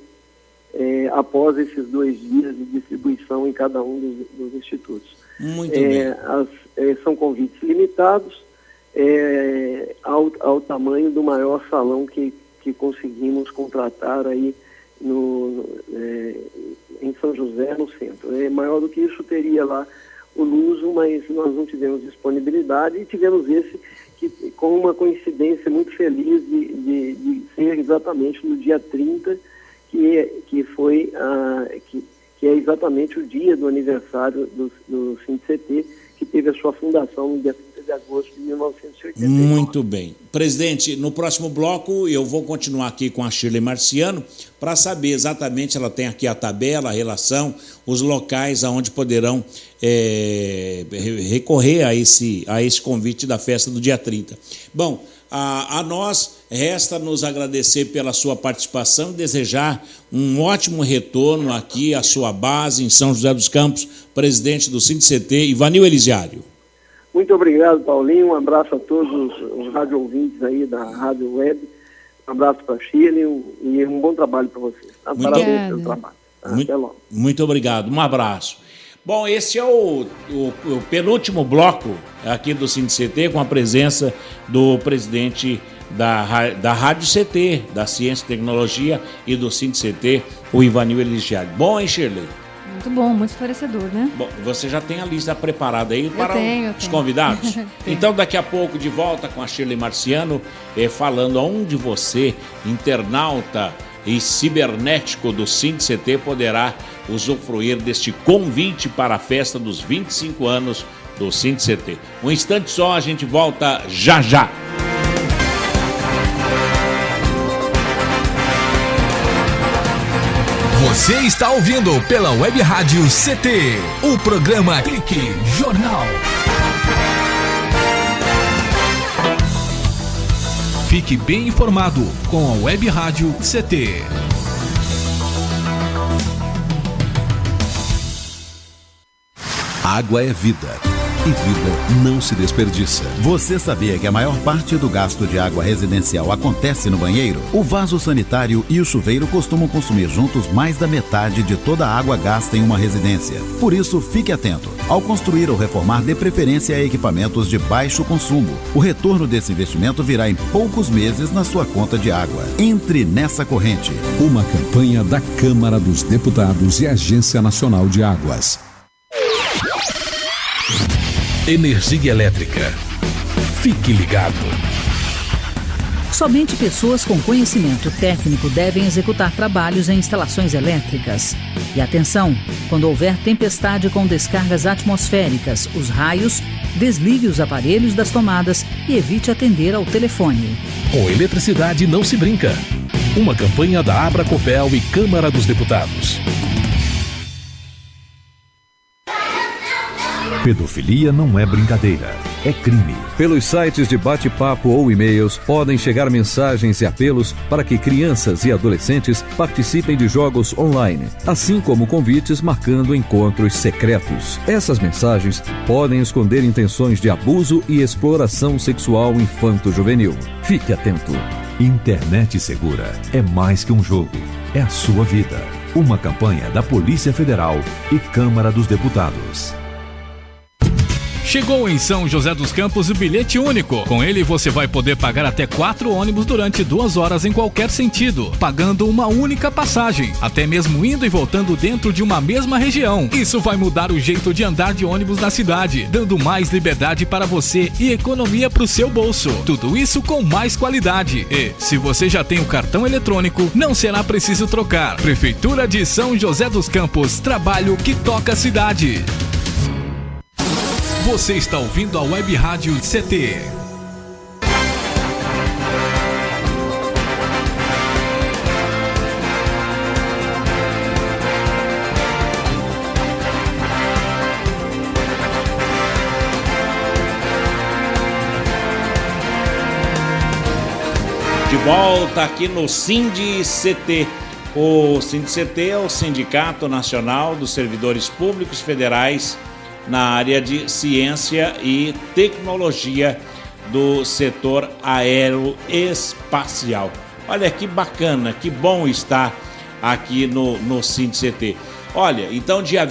após esses 2 dias de distribuição em cada um dos institutos. Muito bem. São convites limitados ao tamanho do maior salão que conseguimos contratar aí em São José, no centro. Maior do que isso teria lá o Luso, mas nós não tivemos disponibilidade e tivemos esse com uma coincidência muito feliz de ser exatamente no dia 30, que é exatamente o dia do aniversário do SINDCT, que teve a sua fundação no dia 30 de agosto de 1989. Muito bem. Presidente, no próximo bloco eu vou continuar aqui com a Shirley Marciano para saber exatamente, ela tem aqui a tabela, a relação, os locais aonde poderão recorrer a esse convite da festa do dia 30. Bom, a nós resta nos agradecer pela sua participação e desejar um ótimo retorno aqui à sua base em São José dos Campos, presidente do SINDCT, Ivanil Elisiário. Muito obrigado, Paulinho. Um abraço a todos os rádio ouvintes aí da Rádio Web. Um abraço para a Shirley e um bom trabalho para vocês. Parabéns pelo trabalho. Até logo. Muito obrigado. Um abraço. Bom, esse é o penúltimo bloco aqui do SINDCT, com a presença do presidente da Rádio CT, da Ciência e Tecnologia, e do SINDCT, o Ivanil Elisiário. Bom, hein, Shirley? Muito bom, muito esclarecedor, né? Bom, você já tem a lista preparada aí para os convidados? Então, daqui a pouco, de volta com a Shirley Marciano, falando aonde você, internauta e cibernético do SINDCT, poderá usufruir deste convite para a festa dos 25 anos do SINDCT. Um instante só, a gente volta já já. Você está ouvindo pela Web Rádio CT, o programa Clique Jornal. Fique bem informado com a Web Rádio CT. Água é vida. E vida não se desperdiça. Você sabia que a maior parte do gasto de água residencial acontece no banheiro? O vaso sanitário e o chuveiro costumam consumir juntos mais da metade de toda a água gasta em uma residência. Por isso, fique atento. Ao construir ou reformar, dê preferência a equipamentos de baixo consumo. O retorno desse investimento virá em poucos meses na sua conta de água. Entre nessa corrente. Uma campanha da Câmara dos Deputados e Agência Nacional de Águas. Energia elétrica. Fique ligado. Somente pessoas com conhecimento técnico devem executar trabalhos em instalações elétricas. E atenção, quando houver tempestade com descargas atmosféricas, os raios, desligue os aparelhos das tomadas e evite atender ao telefone. Com eletricidade não se brinca. Uma campanha da Abracopel e Câmara dos Deputados. Pedofilia não é brincadeira, é crime. Pelos sites de bate-papo ou e-mails podem chegar mensagens e apelos para que crianças e adolescentes participem de jogos online, assim como convites marcando encontros secretos. Essas mensagens podem esconder intenções de abuso e exploração sexual infanto-juvenil. Fique atento. Internet segura é mais que um jogo, é a sua vida. Uma campanha da Polícia Federal e Câmara dos Deputados. Chegou em São José dos Campos o bilhete único. Com ele você vai poder pagar até 4 ônibus durante 2 horas em qualquer sentido, pagando uma única passagem, até mesmo indo e voltando dentro de uma mesma região. Isso vai mudar o jeito de andar de ônibus na cidade, dando mais liberdade para você e economia para o seu bolso. Tudo isso com mais qualidade. E, se você já tem o cartão eletrônico, não será preciso trocar. Prefeitura de São José dos Campos, trabalho que toca a cidade. Você está ouvindo a Web Rádio CT. De volta aqui no SINDI-CT. O SINDI-CT é o Sindicato Nacional dos Servidores Públicos Federais na área de ciência e tecnologia do setor aeroespacial. Olha que bacana, que bom estar aqui no SINDI-CT. Olha, então dia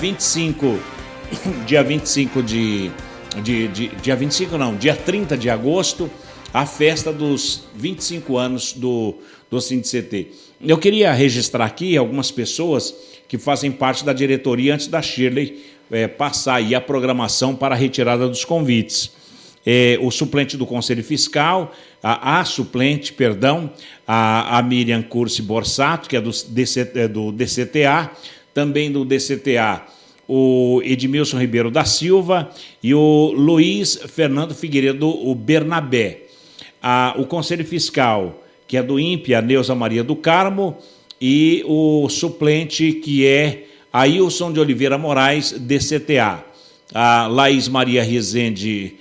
30 de agosto, a festa dos 25 anos do SINDI-CT. Eu queria registrar aqui algumas pessoas que fazem parte da diretoria antes da Shirley passar aí a programação para a retirada dos convites. O suplente do Conselho Fiscal, a Miriam Cursi Borsato, que é do DCTA, também do DCTA, o Edmilson Ribeiro da Silva e o Luiz Fernando Figueiredo, o Bernabé. O Conselho Fiscal, que é do INPE, a Neuza Maria do Carmo, e o suplente, que é Ailson de Oliveira Moraes, DCTA. A Laís Maria Rezende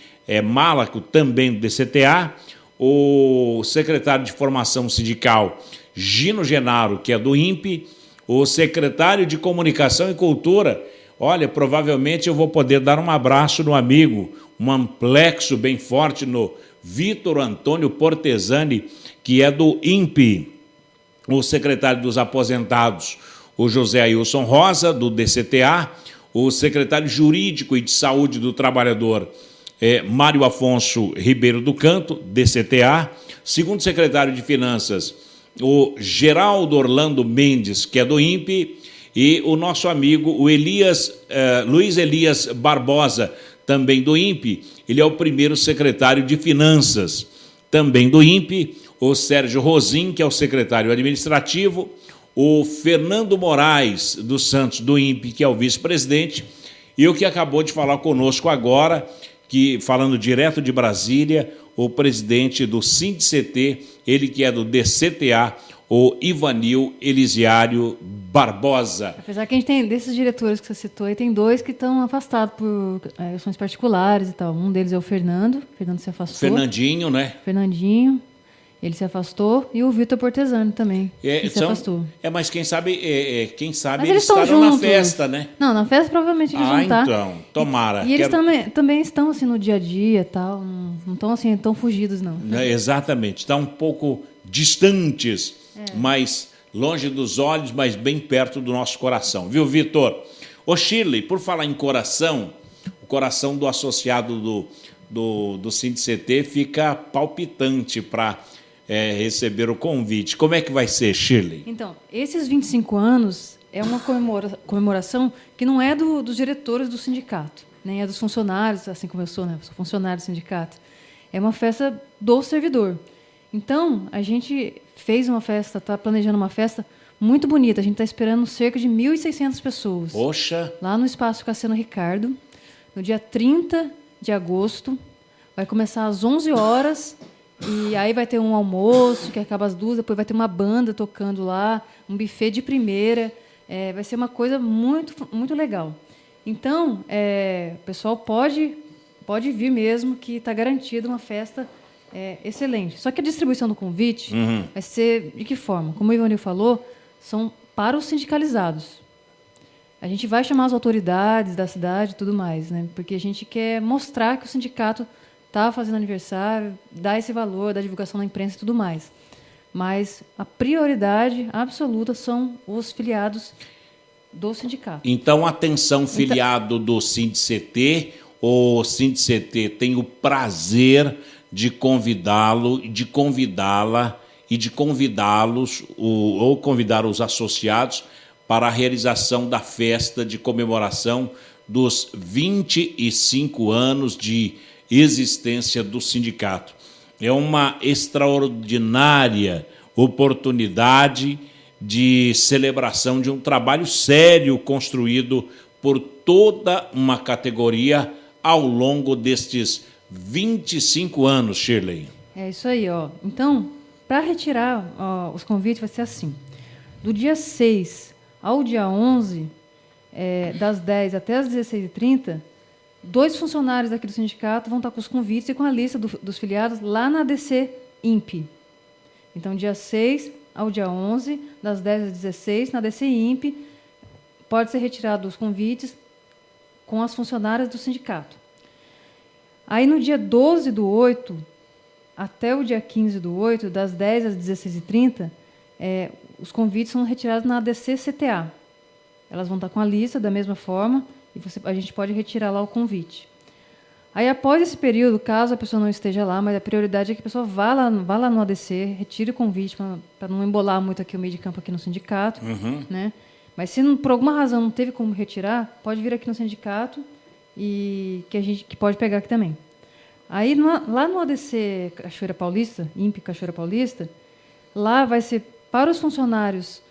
Málaco, também do DCTA. O secretário de Formação Sindical, Gino Genaro, que é do INPE. O secretário de Comunicação e Cultura, olha, provavelmente eu vou poder dar um abraço no amigo, um amplexo bem forte no Vitor Antônio Portesani, que é do INPE. O secretário dos Aposentados, o José Ailson Rosa, do DCTA. O secretário Jurídico e de Saúde do Trabalhador, Mário Afonso Ribeiro do Canto, DCTA. Segundo secretário de Finanças, o Geraldo Orlando Mendes, que é do INPE. E o nosso amigo, o Luiz Elias Barbosa, também do INPE. Ele é o primeiro secretário de Finanças, também do INPE. O Sérgio Rosim, que é o secretário administrativo. O Fernando Moraes dos Santos, do INPE, que é o vice-presidente. E o que acabou de falar conosco agora, que falando direto de Brasília, o presidente do SINDI-CT, ele que é do DCTA, o Ivanil Elisiário Barbosa. Apesar que a gente tem, desses diretores que você citou, aí tem 2 que estão afastados por ações particulares e tal. Um deles é o Fernando se afastou. Fernandinho, né? Fernandinho, ele se afastou, e o Vitor Portesani também, se afastou. Mas quem sabe mas eles estaram juntos na festa, né? Não, na festa provavelmente eles vão estar. Então, tomara. E eles também estão assim no dia a dia e tal, não estão assim tão fugidos, não. Exatamente, estão um pouco distantes, mas longe dos olhos, mas bem perto do nosso coração, viu, Vitor? Ô, Shirley, por falar em coração, o coração do associado do SINDI-CT fica palpitante para receber o convite. Como é que vai ser, Shirley? Então, esses 25 anos é uma comemoração que não é dos diretores do sindicato, nem é dos funcionários, assim como eu sou, né? Sou funcionário do sindicato. É uma festa do servidor. Então, a gente fez uma festa, está planejando uma festa muito bonita. A gente está esperando cerca de 1.600 pessoas. Poxa! Lá no Espaço Cassiano Ricardo, no dia 30 de agosto. Vai começar às 11 horas, e aí vai ter um almoço, que acaba às 2, depois vai ter uma banda tocando lá, um buffet de primeira. Vai ser uma coisa muito, muito legal. Então, o pessoal pode vir mesmo, que está garantida uma festa excelente. Só que a distribuição do convite vai ser de que forma? Como o Ivanil falou, são para os sindicalizados. A gente vai chamar as autoridades da cidade e tudo mais, né? Porque a gente quer mostrar que o sindicato está fazendo aniversário, dar esse valor, da divulgação na imprensa e tudo mais. Mas a prioridade absoluta são os filiados do sindicato. Então, atenção, filiado do SINDI-CT, o SINDICT tem o prazer de convidá-lo, de convidá-la e de convidá-los ou convidar os associados para a realização da festa de comemoração dos 25 anos de existência do sindicato. É uma extraordinária oportunidade de celebração de um trabalho sério construído por toda uma categoria ao longo destes 25 anos, Shirley. É isso aí, ó. Então, para retirar os convites vai ser assim. Do dia 6 ao dia 11, das 10 até as 16h30, 2 funcionários aqui do sindicato vão estar com os convites e com a lista dos filiados lá na ADC INPE. Então, dia 6 ao dia 11, das 10 às 16, na ADC INPE, pode ser retirado os convites com as funcionárias do sindicato. Aí, no dia 12/8, até o dia 15/8, das 10 às 16h30, os convites são retirados na ADC CTA. Elas vão estar com a lista da mesma forma e a gente pode retirar lá o convite. Aí, após esse período, caso a pessoa não esteja lá, mas a prioridade é que a pessoa vá lá no ADC, retire o convite para não embolar muito aqui o meio de campo aqui no sindicato. Né? Mas se por alguma razão não teve como retirar, pode vir aqui no sindicato e que pode pegar aqui também. Aí, lá no ADC Cachoeira Paulista, INPE Cachoeira Paulista, lá vai ser para os funcionários,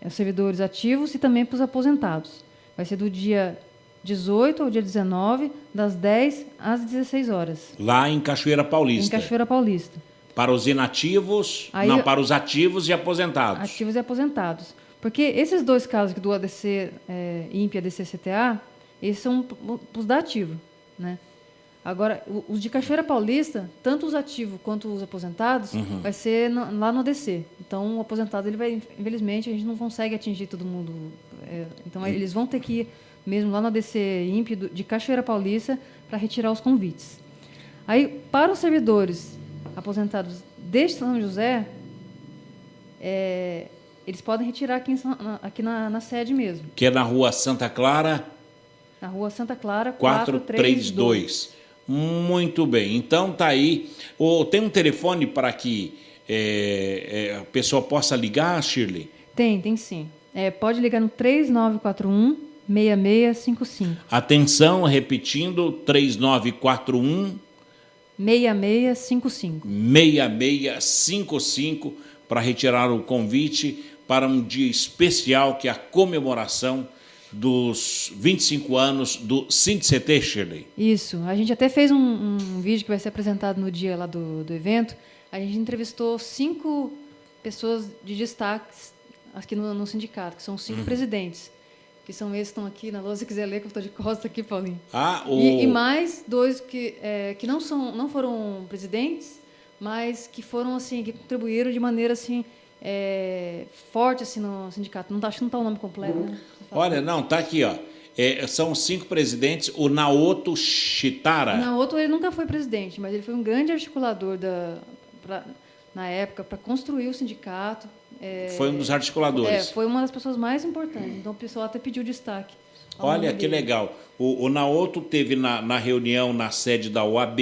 os servidores ativos e também para os aposentados. Vai ser do dia 18 ao dia 19, das 10 às 16 horas. Lá em Cachoeira Paulista. Em Cachoeira Paulista. Para os inativos, para os ativos e aposentados. Ativos e aposentados. Porque esses 2 casos aqui do ADC INPE e ADC CTA, esses são os da ativo, né? Agora, os de Cachoeira Paulista, tanto os ativos quanto os aposentados, vai ser lá no ADC. Então, o aposentado, ele vai, infelizmente, a gente não consegue atingir todo mundo. Então, eles vão ter que ir mesmo lá no ADC INPE de Cachoeira Paulista para retirar os convites. Aí, para os servidores aposentados de São José, eles podem retirar aqui na sede mesmo. Que é na Rua Santa Clara? Na Rua Santa Clara, 432. Muito bem. Então, tá aí. Tem um telefone para que a pessoa possa ligar, Shirley? Tem sim. Pode ligar no 3941-6655. Atenção, repetindo, 3941... 6655. 6655 para retirar o convite para um dia especial que é a comemoração dos 25 anos do SINDICT, Shirley. Isso. A gente até fez um vídeo que vai ser apresentado no dia lá do evento. A gente entrevistou 5 pessoas de destaque aqui no sindicato, que são 5 presidentes, que são esses que estão aqui na lousa, se quiser ler, que eu estou de costas aqui, Paulinho. E mais 2 que não foram presidentes, mas que foram assim, que contribuíram de maneira assim forte assim no sindicato. Acho que não está o nome completo, né? Olha, não, está aqui, ó. São 5 presidentes. O Naoto Chitara. O Naoto, ele nunca foi presidente, mas ele foi um grande articulador na época para construir o sindicato. Foi um dos articuladores. Foi uma das pessoas mais importantes. Então, o pessoal até pediu destaque. Olha que legal. O Naoto teve na reunião na sede da OAB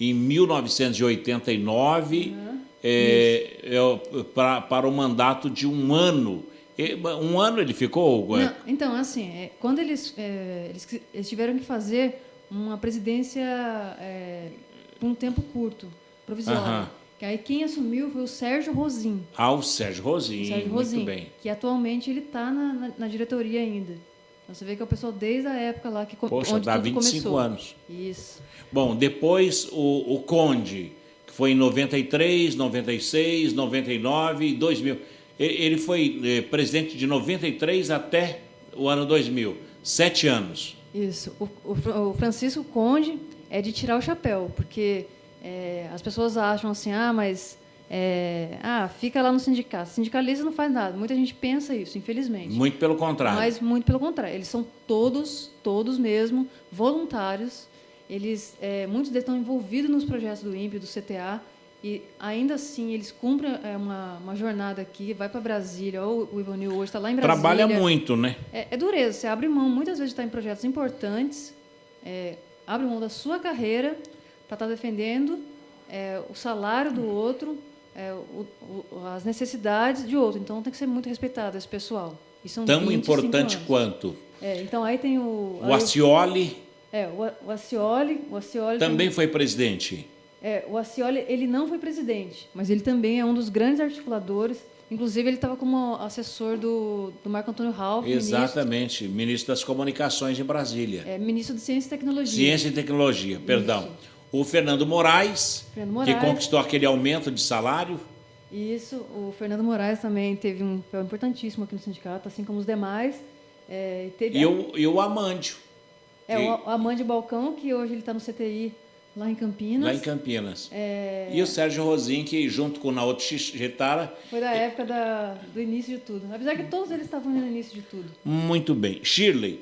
em 1989 para o mandato de 1 ano. 1 ano ele ficou? Não, então, assim, quando eles tiveram que fazer uma presidência por um tempo curto, provisório. Que aí quem assumiu foi o Sérgio Rosim. O Sérgio Rosim, muito bem. Que atualmente ele está na diretoria ainda. Então, você vê que é o pessoal desde a época lá onde dá tudo 25 começou. Anos. Isso. Bom, depois o Conde, que foi em 93, 96, 99 e 2000. Ele foi presidente de 93 até o ano 2000. 7 anos. Isso. O Francisco Conde é de tirar o chapéu, porque as pessoas acham assim, mas fica lá no sindicato. Sindicalista não faz nada. Muita gente pensa isso, infelizmente. Muito pelo contrário. Mas muito pelo contrário. Eles são todos mesmo, voluntários. Muitos deles estão envolvidos nos projetos do INPE, do CTA, e ainda assim eles cumprem uma jornada aqui, vai para Brasília, ou o Ivanil hoje está lá em Brasília. Trabalha muito, né? É dureza, você abre mão muitas vezes de estar em projetos importantes abre mão da sua carreira para estar defendendo o salário do outro, as necessidades de outro. Então, tem que ser muito respeitado esse pessoal. E são tão importante anos. Quanto? Então, aí tem o Accioli. O Accioli também foi presidente. O Accioli, ele não foi presidente, mas ele também é um dos grandes articuladores. Inclusive, ele estava como assessor do Marco Antônio Ralph. Exatamente, ministro das Comunicações em Brasília. Ministro de Ciência e Tecnologia. Ciência e Tecnologia, perdão. Isso. O Fernando Moraes, que conquistou aquele aumento de salário. Isso, o Fernando Moraes também teve um papel importantíssimo aqui no sindicato, assim como os demais. E o Amândio. O Amândio Balcão, que hoje ele está no CTI lá em Campinas. E o Sérgio Rosim, que junto com o Naoto Getara... Foi da época do início de tudo. Apesar que todos eles estavam no início de tudo. Muito bem. Shirley,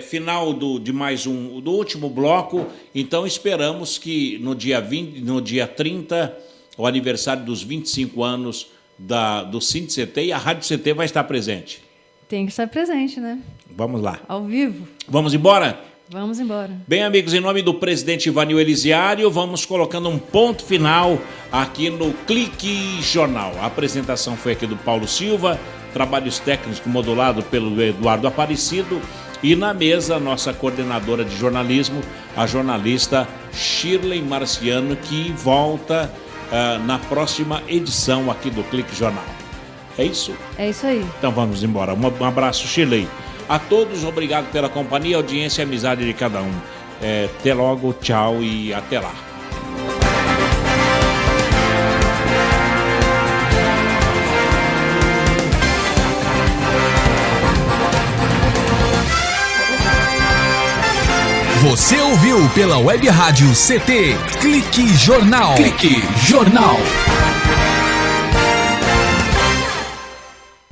final do último bloco, então esperamos que no dia 30, o aniversário dos 25 anos do Sindicet, a Rádio CT vai estar presente. Tem que estar presente, né? Vamos lá. Ao vivo. Vamos embora? Vamos embora. Bem, amigos, em nome do presidente Ivanil Elisiário, vamos colocando um ponto final aqui no Clique Jornal. A apresentação foi aqui do Paulo Silva, trabalhos técnicos modulados pelo Eduardo Aparecido, e na mesa, nossa coordenadora de jornalismo, a jornalista Shirley Marciano, que volta na próxima edição aqui do Clique Jornal. É isso? É isso aí. Então vamos embora. Um abraço, Shirley. A todos, obrigado pela companhia, audiência e amizade de cada um. Até logo, tchau e até lá. Você ouviu pela Web Rádio CT Clique Jornal. Clique Jornal.